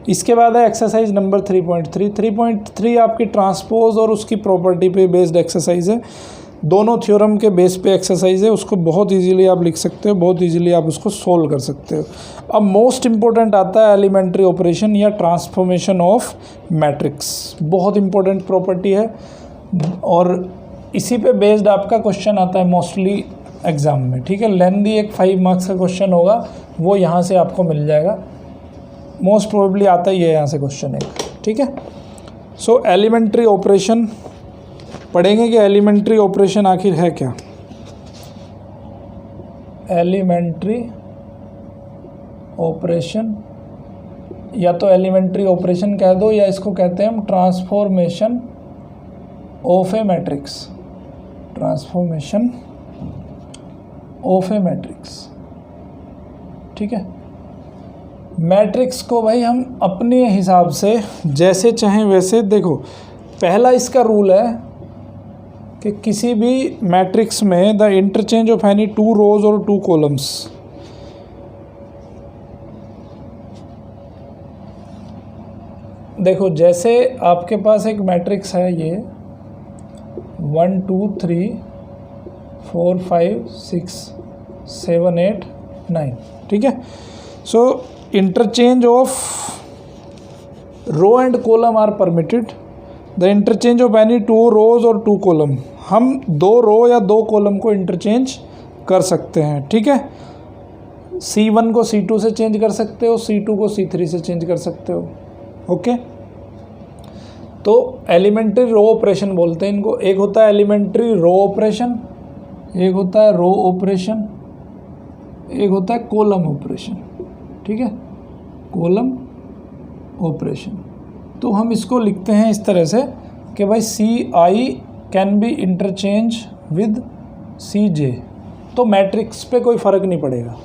इसके बाद है एक्सरसाइज नंबर 3.3। 3.3 आपकी ट्रांसपोज और उसकी प्रॉपर्टी पे बेस्ड एक्सरसाइज है। दोनों थ्योरम के बेस पे एक्सरसाइज है, उसको बहुत इजीली आप लिख सकते हो, बहुत इजीली आप उसको सोल्व कर सकते हो। अब मोस्ट इंपॉर्टेंट आता है एलिमेंट्री ऑपरेशन या ट्रांसफॉर्मेशन ऑफ मैट्रिक्स। बहुत इंपॉर्टेंट प्रॉपर्टी है और इसी पे बेस्ड आपका क्वेश्चन आता है मोस्टली एग्जाम में, ठीक है। लेंथी एक 5 मार्क्स का क्वेश्चन होगा, वो यहाँ से आपको मिल जाएगा, मोस्ट प्रोबेबली आता ही है यहाँ से क्वेश्चन एक, ठीक है। सो एलिमेंट्री ऑपरेशन पढ़ेंगे कि एलिमेंट्री ऑपरेशन आखिर है क्या। एलिमेंट्री ऑपरेशन या तो एलिमेंट्री ऑपरेशन कह दो या इसको कहते हैं हम transformation of a matrix, transformation of a matrix, ठीक है। मैट्रिक्स को भाई हम अपने हिसाब से जैसे चाहें वैसे, देखो पहला इसका रूल है कि किसी भी मैट्रिक्स में the interchange of any 2 rows और 2 कॉलम्स, देखो जैसे आपके पास एक मैट्रिक्स है ये 1 2 3 4 5 6 7 8 9, ठीक है। So interchange of row and column are permitted, the interchange of any 2 rows और 2 कॉलम, हम 2 रो या 2 कॉलम को इंटरचेंज कर सकते हैं, ठीक है। C1 को C2 से चेंज कर सकते हो, C2 को C3 से चेंज कर सकते हो, ओके। तो एलिमेंट्री रो ऑपरेशन बोलते हैं इनको। एक होता है एलिमेंट्री रो ऑपरेशन, एक होता है रो ऑपरेशन, एक होता है कॉलम ऑपरेशन, ठीक है, कॉलम ऑपरेशन। तो हम इसको लिखते हैं इस तरह से कि भाई Ci can be interchange with Cj, तो मैट्रिक्स पे कोई फ़र्क नहीं पड़ेगा,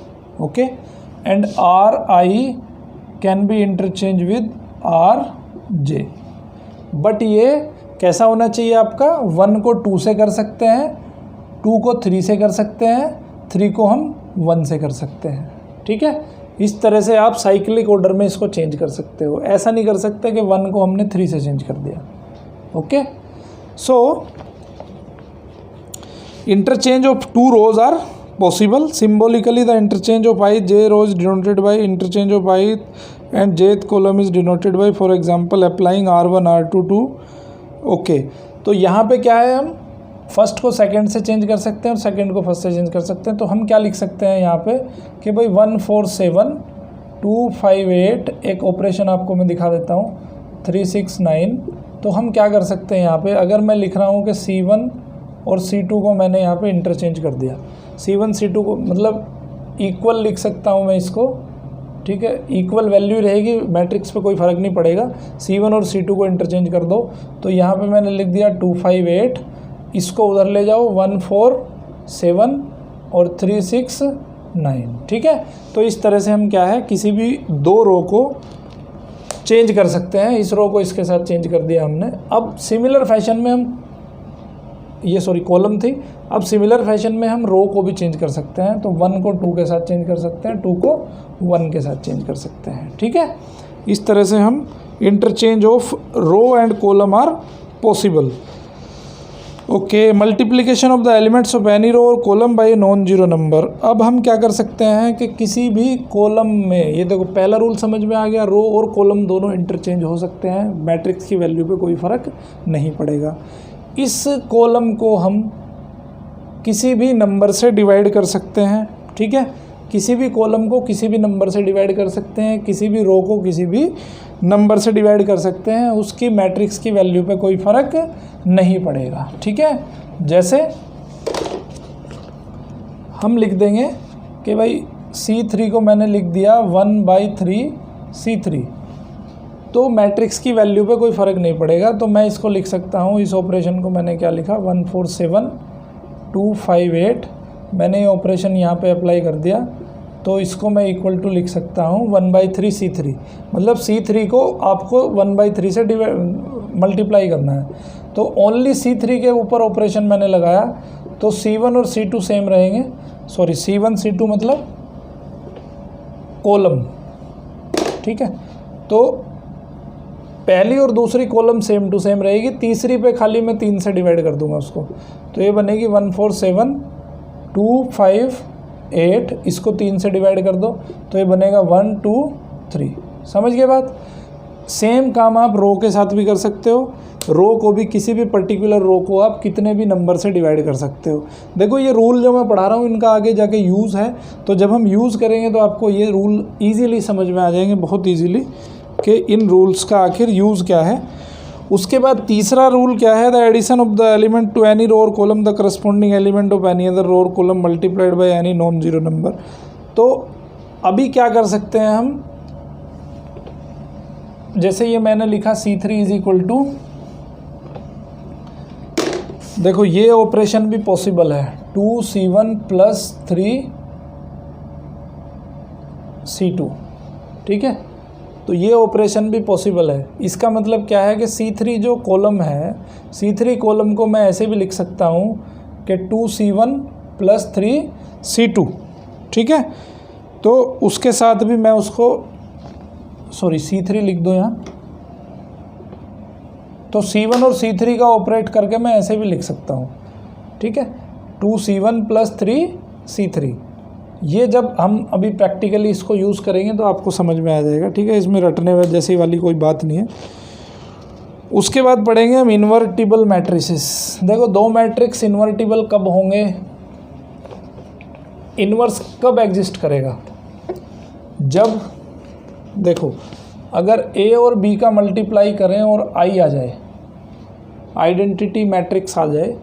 okay. And Ri can be interchange with Rj, but ये कैसा होना चाहिए आपका, 1 को 2 से कर सकते हैं, 2 को 3 से कर सकते हैं, 3 को हम 1 से कर सकते हैं, ठीक है। इस तरह से आप साइक्लिक ऑर्डर में इसको चेंज कर सकते हो। ऐसा नहीं कर सकते कि 1 को हमने 3 से चेंज कर दिया, okay. So interchange of 2 rows are possible, symbolically the interchange of I j row is denoted by interchange of I and jth column is denoted by, for example applying R1 R2 to, okay. तो यहाँ पे क्या है, हम first को second से change कर सकते हैं और सेकंड को फर्स्ट से चेंज कर सकते हैं। तो हम क्या लिख सकते हैं यहाँ पे कि भाई 1 4 7 2 5 8, एक ऑपरेशन आपको मैं दिखा देता हूँ 3 6 9। तो हम क्या कर सकते हैं यहाँ पे, अगर मैं लिख रहा हूँ कि C1 और C2 को मैंने यहाँ पे इंटरचेंज कर दिया, C1 C2 को मतलब इक्वल लिख सकता हूँ मैं इसको, ठीक है, इक्वल वैल्यू रहेगी, मैट्रिक्स पे कोई फ़र्क नहीं पड़ेगा। C1 और C2 को इंटरचेंज कर दो, तो यहाँ पे मैंने लिख दिया 2 5 8, इसको उधर ले जाओ 1 4 7 और 3 6 9, ठीक है। तो इस तरह से हम क्या है, किसी भी 2 रो को चेंज कर सकते हैं। इस रो को इसके साथ चेंज कर दिया हमने। अब सिमिलर फैशन में हम, ये सॉरी कॉलम थी, अब सिमिलर फैशन में हम रो को भी चेंज कर सकते हैं। तो 1 को 2 के साथ चेंज कर सकते हैं, 2 को 1 के साथ चेंज कर सकते हैं, ठीक है। इस तरह से हम interchange of row and column are possible, okay. Multiplication of the elements of any row और column by non zero number. अब हम क्या कर सकते हैं कि किसी भी कॉलम में, ये देखो पहला रूल समझ में आ गया, रो और कॉलम दोनों इंटरचेंज हो सकते हैं, मैट्रिक्स की वैल्यू पे कोई फ़र्क नहीं पड़ेगा। इस कॉलम को हम किसी भी नंबर से डिवाइड कर सकते हैं, ठीक है, किसी भी कॉलम को किसी भी नंबर से डिवाइड कर सकते हैं, किसी भी रो को किसी भी नंबर से डिवाइड कर सकते हैं, उसकी मैट्रिक्स की वैल्यू पे कोई फ़र्क नहीं पड़ेगा, ठीक है। जैसे हम लिख देंगे कि भाई C3 को मैंने लिख दिया 1/3 C3, तो मैट्रिक्स की वैल्यू पे कोई फ़र्क नहीं पड़ेगा। तो मैं इसको लिख सकता हूँ, इस ऑपरेशन को मैंने क्या लिखा 1 4 7 2 5 8, मैंने ये ऑपरेशन यहाँ पे अप्लाई कर दिया, तो इसको मैं इक्वल टू लिख सकता हूँ 1/3 C3, मतलब C3 को आपको 1/3 से मल्टीप्लाई करना है। तो ओनली C3 के ऊपर ऑपरेशन मैंने लगाया, तो C1 और C2 सेम रहेंगे, सॉरी C1 C2 मतलब कॉलम, ठीक है। तो पहली और दूसरी कॉलम सेम टू सेम रहेगी, तीसरी पे खाली मैं 3 से डिवाइड कर दूंगा उसको, तो ये बनेगी 1 4 7 2 5 8, इसको 3 से डिवाइड कर दो तो ये बनेगा 1 2 3। समझ गए बात? सेम काम आप रो के साथ भी कर सकते हो, रो को भी, किसी भी पर्टिकुलर रो को आप कितने भी नंबर से डिवाइड कर सकते हो। देखो ये रूल जो मैं पढ़ा रहा हूँ इनका आगे जाके यूज़ है, तो जब हम यूज़ करेंगे तो आपको ये रूल ईजीली समझ में आ जाएंगे, बहुत ईजीली, कि इन रूल्स का आखिर यूज़ क्या है। उसके बाद तीसरा रूल क्या है, the addition of the element to any row और column the corresponding element of any other row और column multiplied by any non zero number. तो अभी क्या कर सकते हैं हम, जैसे ये मैंने लिखा C3 इज इक्वल टू, देखो ये ऑपरेशन भी पॉसिबल है, 2C1 प्लस 3C2, ठीक है, तो ये ऑपरेशन भी पॉसिबल है। इसका मतलब क्या है कि C3 जो कॉलम है, C3 कॉलम को मैं ऐसे भी लिख सकता हूँ कि 2C1 प्लस 3C2, ठीक है, तो उसके साथ भी मैं उसको, सॉरी C3 लिख दो यहाँ, तो C1 और C3 का ऑपरेट करके मैं ऐसे भी लिख सकता हूँ, ठीक है, 2C1 प्लस 3C3। ये जब हम अभी प्रैक्टिकली इसको यूज़ करेंगे तो आपको समझ में आ जाएगा, ठीक है, इसमें रटने जैसी वाली कोई बात नहीं है। उसके बाद पढ़ेंगे हम इन्वर्टिबल मैट्रिसेस। देखो दो मैट्रिक्स इन्वर्टिबल कब होंगे, इन्वर्स कब एग्जिस्ट करेगा, जब देखो अगर A और B का मल्टीप्लाई करें और I आ जाए, आइडेंटिटी मैट्रिक्स आ जाए,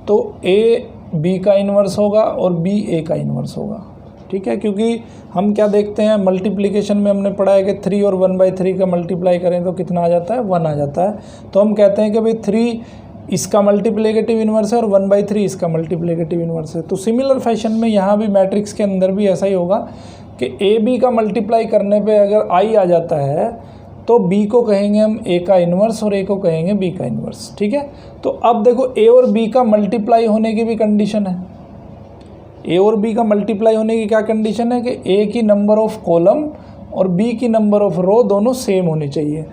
तो A B का इन्वर्स होगा और B A का इन्वर्स होगा, ठीक है, क्योंकि हम क्या देखते हैं मल्टीप्लिकेशन में हमने पढ़ा है कि 3 और 1/3 का मल्टीप्लाई करें तो कितना आ जाता है, 1 आ जाता है। तो हम कहते हैं कि भाई 3 इसका मल्टीप्लिकेटिव इन्वर्स है और 1/3 इसका मल्टीप्लिकेटिव इन्वर्स है। तो सिमिलर फैशन में यहाँ भी मैट्रिक्स के अंदर भी ऐसा ही होगा कि A B का मल्टीप्लाई करने पे अगर I आ जाता है तो B को कहेंगे हम A का इन्वर्स और A को कहेंगे B का इन्वर्स, ठीक है। तो अब देखो A और B का मल्टीप्लाई होने की भी कंडीशन है, A और B का मल्टीप्लाई होने की क्या कंडीशन है कि A की नंबर ऑफ कॉलम और B की नंबर ऑफ रो दोनों सेम होनी चाहिए।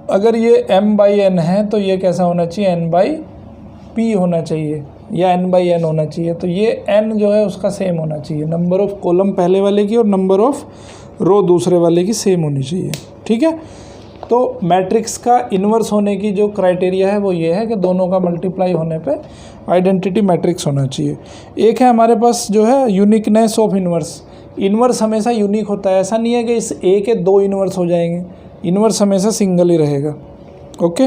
अगर ये m/n है तो ये कैसा होना चाहिए, n/p होना चाहिए या n/n होना चाहिए। तो ये n जो है उसका सेम होना चाहिए, नंबर ऑफ कॉलम पहले वाले की और नंबर ऑफ रो दूसरे वाले की सेम होनी चाहिए, ठीक है। तो मैट्रिक्स का इन्वर्स होने की जो क्राइटेरिया है वो ये है कि दोनों का मल्टीप्लाई होने पे आइडेंटिटी मैट्रिक्स होना चाहिए। एक है हमारे पास जो है यूनिकनेस ऑफ इन्वर्स। इन्वर्स हमेशा यूनिक होता है, ऐसा नहीं है कि इस A के 2 इन्वर्स हो जाएंगे, इन्वर्स हमेशा सिंगल ही रहेगा, ओके।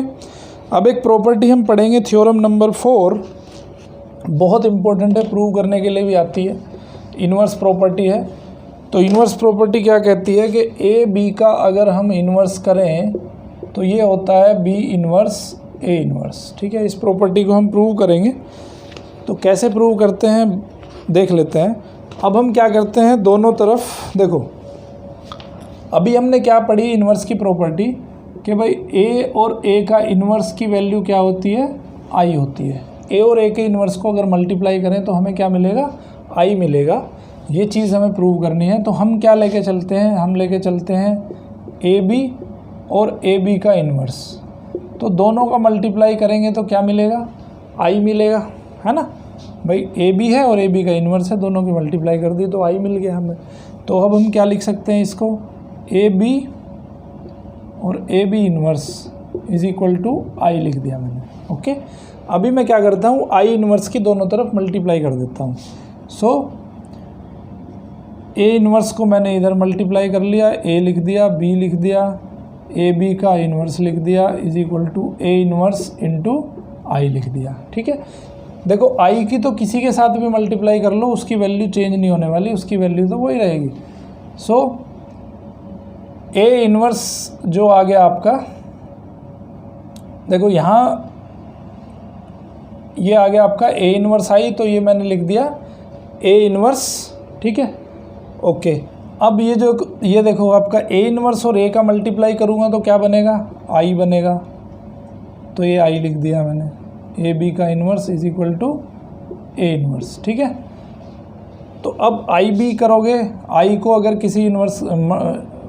अब एक प्रॉपर्टी हम पढ़ेंगे, थ्योरम नंबर 4, बहुत इंपॉर्टेंट है, प्रूव करने के लिए भी आती है, इन्वर्स प्रॉपर्टी है। तो इन्वर्स प्रॉपर्टी क्या कहती है कि A B का अगर हम इन्वर्स करें तो ये होता है B इन्वर्स A इन्वर्स, ठीक है। इस प्रॉपर्टी को हम प्रूव करेंगे, तो कैसे प्रूव करते हैं देख लेते हैं। अब हम क्या करते हैं, दोनों तरफ देखो, अभी हमने क्या पढ़ी इन्वर्स की प्रॉपर्टी कि भाई A और A का इन्वर्स की वैल्यू क्या होती है, I होती है। A और A के इन्वर्स को अगर मल्टीप्लाई करें तो हमें क्या मिलेगा, I मिलेगा। ये चीज़ हमें प्रूव करनी है, तो हम क्या लेके चलते हैं, हम लेके चलते हैं AB और AB का इन्वर्स, तो दोनों का मल्टीप्लाई करेंगे तो क्या मिलेगा, I मिलेगा, है ना भाई। AB है और AB का इन्वर्स है, दोनों की मल्टीप्लाई कर दी तो I मिल गया हमें। तो अब हम क्या लिख सकते हैं इसको, AB और AB inverse is equal to I लिख दिया मैंने, ओके। अभी मैं क्या करता हूँ, I इन्वर्स की दोनों तरफ मल्टीप्लाई कर देता हूँ। सो A इन्वर्स को मैंने इधर मल्टीप्लाई कर लिया, A लिख दिया, B लिख दिया, AB का इन्वर्स लिख दिया is equal to A inverse into I लिख दिया, ठीक है। देखो I की तो किसी के साथ भी मल्टीप्लाई कर लो, उसकी वैल्यू चेंज नहीं होने वाली, उसकी वैल्यू तो वही रहेगी। सो A इन्वर्स जो आ गया आपका, देखो यहाँ ये आ गया आपका A इन्वर्स I, तो ये मैंने लिख दिया A इन्वर्स, ठीक है, ओके। अब ये देखो आपका A इन्वर्स और A का मल्टीप्लाई करूँगा तो क्या बनेगा, I बनेगा, तो ये I लिख दिया मैंने, AB का inverse is equal to A inverse, ठीक है। तो अब IB करोगे, I को अगर किसी इन्वर्स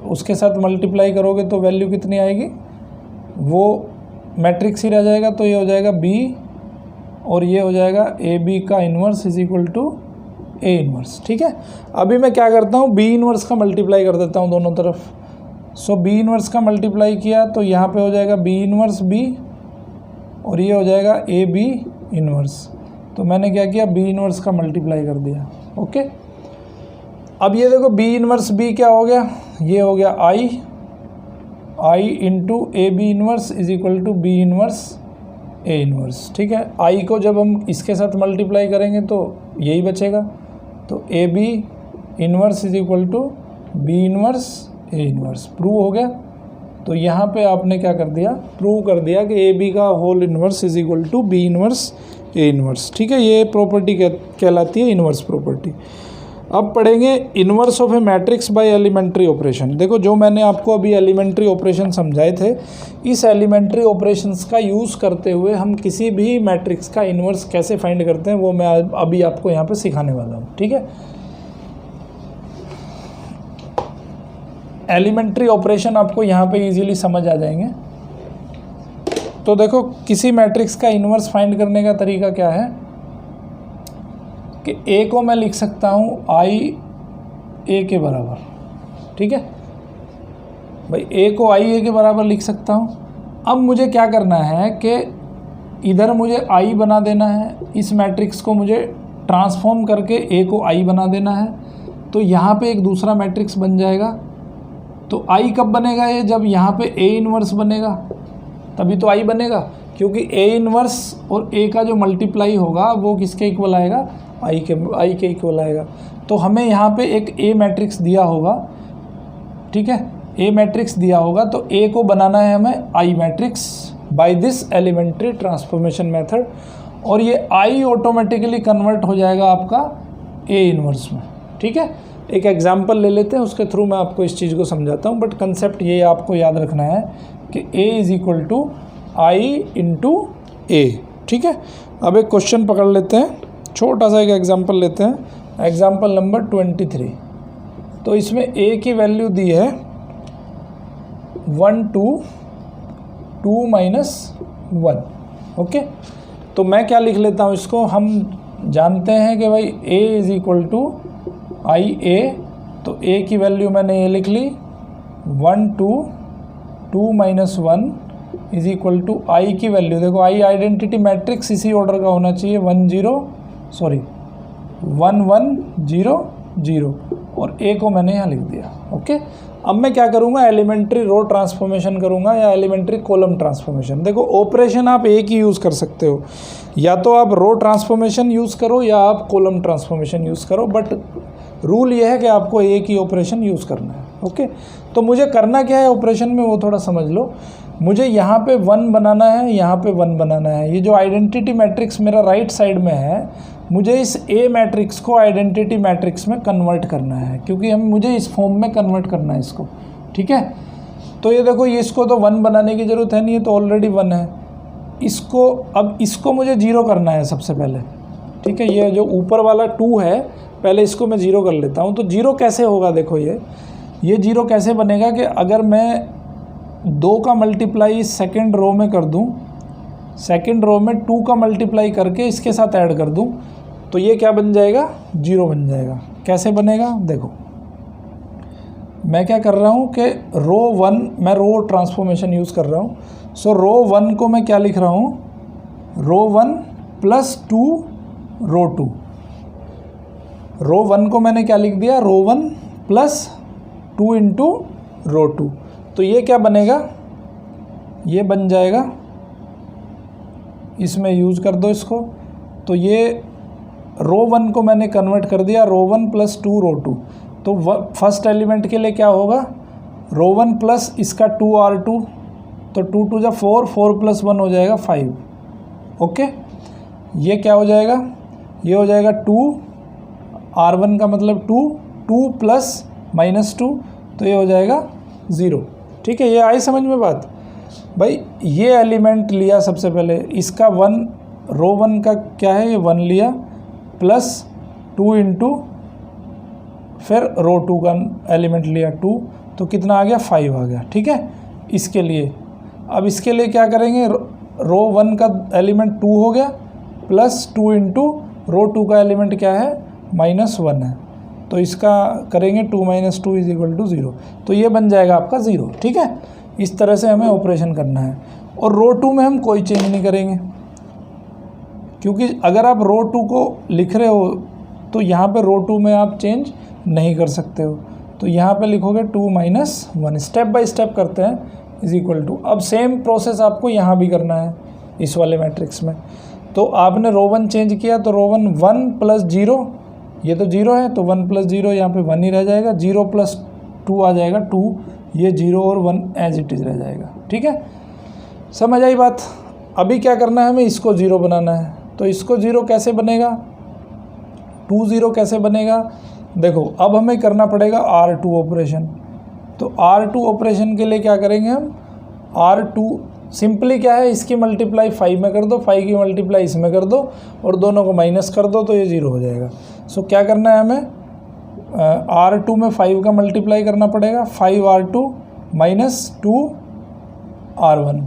उसके साथ मल्टीप्लाई करोगे तो वैल्यू कितनी आएगी, वो मैट्रिक्स ही रह जाएगा, तो ये हो जाएगा बी और ये हो जाएगा ए बी का inverse is equal to A inverse. ठीक है, अभी मैं क्या करता हूँ, बी इन्वर्स का मल्टीप्लाई कर देता हूँ दोनों तरफ। सो बी इन्वर्स का मल्टीप्लाई किया तो यहाँ पे हो जाएगा बी इन्वर्स बी और ये हो जाएगा ए बी इन्वर्स। तो मैंने क्या किया, बी इन्वर्स का मल्टीप्लाई कर दिया। ओके, अब ये देखो बी इन्वर्स बी क्या हो गया, ये हो गया I into A B inverse is equal to B inverse A inverse. ठीक है, आई को जब हम इसके साथ मल्टीप्लाई करेंगे तो यही बचेगा, तो A B inverse is equal to B inverse A inverse. Prove हो गया। तो यहाँ पे आपने क्या कर दिया, प्रूव कर दिया कि ए बी का whole inverse is equal to B inverse A inverse. ठीक है, ये प्रॉपर्टी कहलाती है इन्वर्स प्रॉपर्टी। अब पढ़ेंगे inverse of a matrix by elementary operation. देखो जो मैंने आपको अभी एलिमेंट्री ऑपरेशन समझाए थे, इस एलिमेंट्री ऑपरेशंस का यूज़ करते हुए हम किसी भी मैट्रिक्स का इन्वर्स कैसे फाइंड करते हैं वो मैं अभी आपको यहाँ पे सिखाने वाला हूँ। ठीक है, एलिमेंट्री ऑपरेशन आपको यहाँ पे इजीली समझ आ जाएंगे। तो देखो किसी मैट्रिक्स का इन्वर्स फाइंड करने का तरीका क्या है कि ए को मैं लिख सकता हूँ आई ए के बराबर। ठीक है भाई, ए को आई ए के बराबर लिख सकता हूँ। अब मुझे क्या करना है कि इधर मुझे आई बना देना है, इस मैट्रिक्स को मुझे ट्रांसफॉर्म करके ए को आई बना देना है। तो यहाँ पे एक दूसरा मैट्रिक्स बन जाएगा। तो आई कब बनेगा ये, जब यहाँ पे ए इन्वर्स बनेगा तभी तो आई बनेगा, क्योंकि ए इन्वर्स और ए का जो मल्टीप्लाई होगा वो किसके इक्वल आएगा, आई के इक्वल आएगा। तो हमें यहाँ पे एक ए मैट्रिक्स दिया होगा। ठीक है, ए मैट्रिक्स दिया होगा तो ए को बनाना है हमें I matrix by this elementary transformation method, और ये आई ऑटोमेटिकली कन्वर्ट हो जाएगा आपका ए इन्वर्स में। ठीक है, एक एग्जांपल ले लेते हैं, उसके थ्रू मैं आपको इस चीज़ को समझाता हूँ। बट कंसेप्ट ये आपको याद रखना है कि A is equal to I into A. ठीक है, अब एक क्वेश्चन पकड़ लेते हैं, छोटा सा एक एग्जांपल लेते हैं, एग्जांपल नंबर 23। तो इसमें ए की वैल्यू दी है 1 2 2 माइनस 1। ओके, तो मैं क्या लिख लेता हूँ इसको, हम जानते हैं कि भाई ए इज़ इक्वल टू आई ए। तो ए की वैल्यू मैंने ये लिख ली 1 2 2 माइनस 1 इज इक्वल टू आई की वैल्यू, देखो आई आइडेंटिटी मैट्रिक्स इसी ऑर्डर का होना चाहिए, 1 1 0 0 और ए को मैंने यहाँ लिख दिया। ओके, अब मैं क्या करूँगा, एलिमेंट्री रो ट्रांसफॉर्मेशन करूँगा या एलिमेंट्री कॉलम ट्रांसफॉर्मेशन। देखो ऑपरेशन आप एक ही यूज़ कर सकते हो, या तो आप रो ट्रांसफॉर्मेशन यूज़ करो या आप कॉलम ट्रांसफॉर्मेशन यूज़ करो, बट रूल ये है कि आपको एक ही ऑपरेशन यूज़ करना है। ओके, तो मुझे करना क्या है ऑपरेशन में वो थोड़ा समझ लो। मुझे यहाँ पे 1 बनाना है, यहाँ पे 1 बनाना है। ये जो आइडेंटिटी मैट्रिक्स मेरा राइट साइड में है, मुझे इस ए मैट्रिक्स को आइडेंटिटी मैट्रिक्स में कन्वर्ट करना है, क्योंकि मुझे इस फॉर्म में कन्वर्ट करना है इसको। ठीक है, तो ये देखो ये इसको तो 1 बनाने की ज़रूरत है नहीं, है तो ऑलरेडी 1 है। इसको अब इसको मुझे 0 करना है सबसे पहले। ठीक है, ये जो ऊपर वाला 2 है, पहले इसको मैं 0 कर लेता हूँ। तो 0 कैसे होगा, देखो ये 0 कैसे बनेगा कि अगर मैं 2 का मल्टीप्लाई सेकंड रो में कर दूं, सेकंड रो में 2 का मल्टीप्लाई करके इसके साथ ऐड कर दूं, तो ये क्या बन जाएगा, 0 बन जाएगा। कैसे बनेगा, देखो मैं क्या कर रहा हूँ कि रो 1 मैं रो ट्रांसफॉर्मेशन यूज़ कर रहा हूँ। सो रो 1 को मैं क्या लिख रहा हूँ, रो 1 प्लस 2 रो 2। रो 1 को मैंने क्या लिख दिया, रो 1 प्लस 2 इंटू रो 2। तो ये क्या बनेगा, ये बन जाएगा, इसमें यूज़ कर दो इसको। तो ये रो 1 को मैंने कन्वर्ट कर दिया, रो 1 प्लस 2 रो 2। तो फर्स्ट एलिमेंट के लिए क्या होगा, रो 1 प्लस इसका 2r2, तो 2 2 जा 4, 4 प्लस 1 हो जाएगा 5। ओके, ये क्या हो जाएगा, ये हो जाएगा 2r1 का मतलब 2, 2 प्लस माइनस 2, तो ये हो जाएगा 0। ठीक है, ये आई समझ में बात। भाई ये एलिमेंट लिया सबसे पहले, इसका 1 रो 1 का क्या है, ये 1 लिया प्लस 2 इंटू फिर रो 2 का एलिमेंट लिया 2, तो कितना आ गया, 5 आ गया। ठीक है, इसके लिए अब इसके लिए क्या करेंगे, रो 1 का एलिमेंट 2 हो गया प्लस 2 इंटू रो 2 का एलिमेंट क्या है, -1 है, तो इसका करेंगे 2 - 2 = 0, तो ये बन जाएगा आपका 0। ठीक है, इस तरह से हमें ऑपरेशन करना है। और रो 2 में हम कोई चेंज नहीं करेंगे, क्योंकि अगर आप रो 2 को लिख रहे हो तो यहाँ पे रो 2 में आप चेंज नहीं कर सकते हो, तो यहाँ पे लिखोगे 2 - 1, स्टेप बाय स्टेप करते हैं, =। अब सेम प्रोसेस आपको यहाँ भी करना है इस वाले मैट्रिक्स में। तो आपने रो 1 चेंज किया तो रो 1 1 + 0, ये तो 0 है तो 1 + 0 यहाँ पे 1 ही रह जाएगा, 0 + 2 आ जाएगा 2, ये 0 और 1 एज इट इज़ रह जाएगा। ठीक है, समझ आई बात। अभी क्या करना है, हमें इसको 0 बनाना है, तो इसको 0 कैसे बनेगा, 2 0 कैसे बनेगा, देखो अब हमें करना पड़ेगा R2 ऑपरेशन। तो R2 ऑपरेशन के लिए क्या करेंगे हम, R2 सिंपली क्या है, इसकी मल्टीप्लाई 5 में कर दो, 5 की मल्टीप्लाई इसमें कर दो और दोनों को माइनस कर दो तो ये 0 हो जाएगा। सो क्या करना है हमें, R2 में 5 का मल्टीप्लाई करना पड़ेगा, 5R2 - 2R1,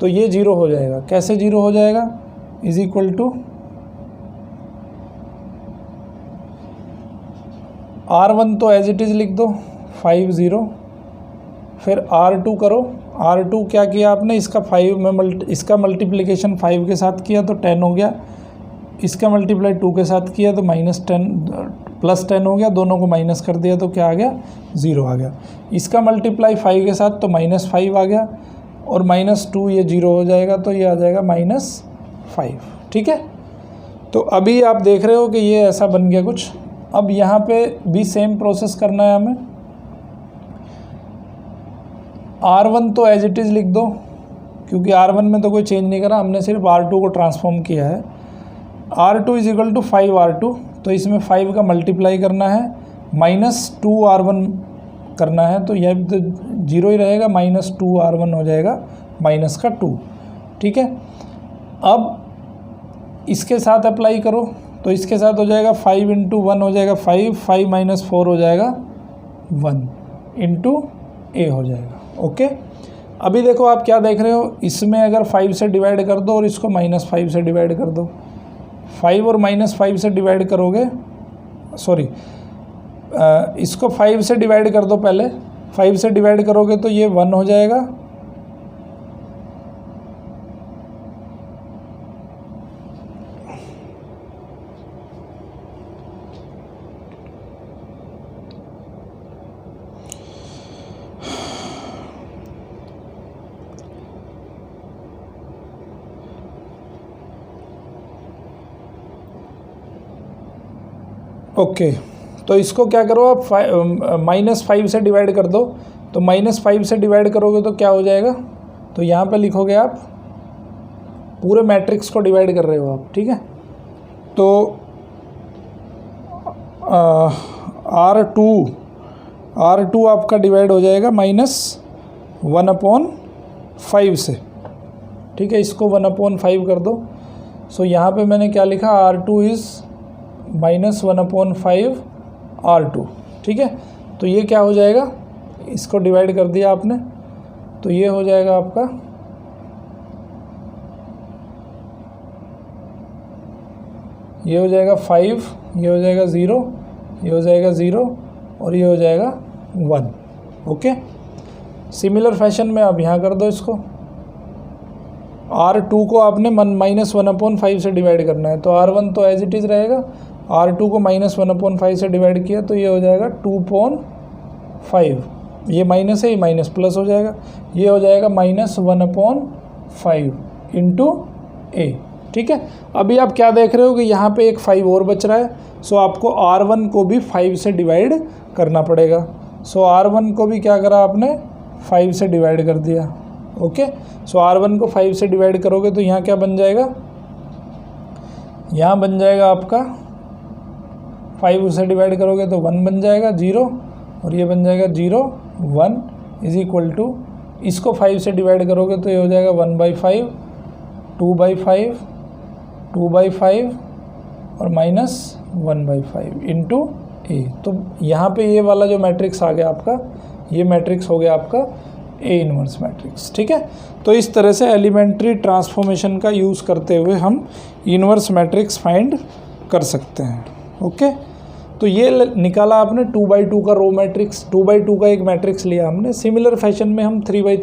तो ये 0 हो जाएगा। कैसे 0 हो जाएगा, = R1 तो एज इट इज़ लिख दो 5 0, फिर R2 करो, R2 क्या किया आपने, इसका 5 में इसका मल्टीप्लिकेशन 5 के साथ किया तो 10 हो गया, इसका मल्टीप्लाई 2 के साथ किया तो -10 + 10 हो गया, दोनों को माइनस कर दिया तो क्या आ गया, 0 आ गया। इसका मल्टीप्लाई 5 के साथ तो -5 आ गया और -2 ये 0 हो जाएगा, तो ये आ जाएगा -5। ठीक है, तो अभी आप देख रहे हो कि ये ऐसा बन गया कुछ। अब यहाँ पे भी सेम प्रोसेस करना है हमें, R1 तो एज इट इज़ लिख दो, क्योंकि R1 में तो कोई चेंज नहीं करा, हमने सिर्फ R2 को ट्रांसफॉर्म किया है। R2 = 5R2, तो इसमें 5 का मल्टीप्लाई करना है, -2R1 करना है, तो यह तो 0 ही रहेगा, -2R1 हो जाएगा, -2। ठीक है, अब इसके साथ अप्लाई करो, तो इसके साथ हो जाएगा 5 × 1 हो जाएगा 5, 5 - 4 हो जाएगा 1 × A हो जाएगा। ओके, अभी देखो आप क्या देख रहे हो, इसमें अगर 5 से डिवाइड कर दो और इसको -5 से डिवाइड कर दो, 5 और -5 से डिवाइड करोगे, सॉरी इसको 5 से डिवाइड कर दो, पहले 5 से डिवाइड करोगे तो ये 1 हो जाएगा, ओके। तो इसको क्या करो आप, -5 से डिवाइड कर दो, तो -5 से डिवाइड करोगे तो क्या हो जाएगा, तो यहाँ पे लिखोगे आप, पूरे मैट्रिक्स को डिवाइड कर रहे हो आप। ठीक है, तो R2 आपका डिवाइड हो जाएगा -1/5 से। ठीक है, इसको 1/5 कर दो। सो यहाँ पे मैंने क्या लिखा, R2 इज़ -1/5 R2। ठीक है, तो ये क्या हो जाएगा, इसको डिवाइड कर दिया आपने, तो ये हो जाएगा आपका, ये हो जाएगा 5, ये हो जाएगा 0, ये हो जाएगा 0 और ये हो जाएगा 1। ओके, सिमिलर फैशन में आप यहाँ कर दो इसको। R2 को आपने -1/5 से डिवाइड करना है, तो R1 तो एज इट इज़ रहेगा, R2 को -1/5 से डिवाइड किया तो ये हो जाएगा 2/5, ये माइनस है, ये माइनस प्लस हो जाएगा, ये हो जाएगा -1/5 × A। ठीक है, अभी आप क्या देख रहे हो कि यहाँ पे एक 5 और बच रहा है, सो आपको R1 को भी 5 से डिवाइड करना पड़ेगा। सो R1 को भी क्या करा आपने, 5 से डिवाइड कर दिया। ओके, सो R1 को 5 से डिवाइड करोगे तो यहाँ क्या बन जाएगा, यहाँ बन जाएगा आपका 5 से डिवाइड करोगे तो 1 बन जाएगा 0, और ये बन जाएगा 0 1 = इसको 5 से डिवाइड करोगे तो ये हो जाएगा 1/5, 2/5, 2/5 और -1/5 × A। तो यहाँ पे ये वाला जो मैट्रिक्स आ गया आपका, ये मैट्रिक्स हो गया आपका ए इनवर्स मैट्रिक्स। ठीक है, तो इस तरह से एलिमेंट्री ट्रांसफॉर्मेशन का यूज़ करते हुए हम इनवर्स मैट्रिक्स फाइंड कर सकते हैं। ओके, तो ये निकाला आपने 2 by 2 का रो मैट्रिक्स, 2 by 2 का एक मैट्रिक्स लिया हमने। सिमिलर फैशन में हम 3 by 3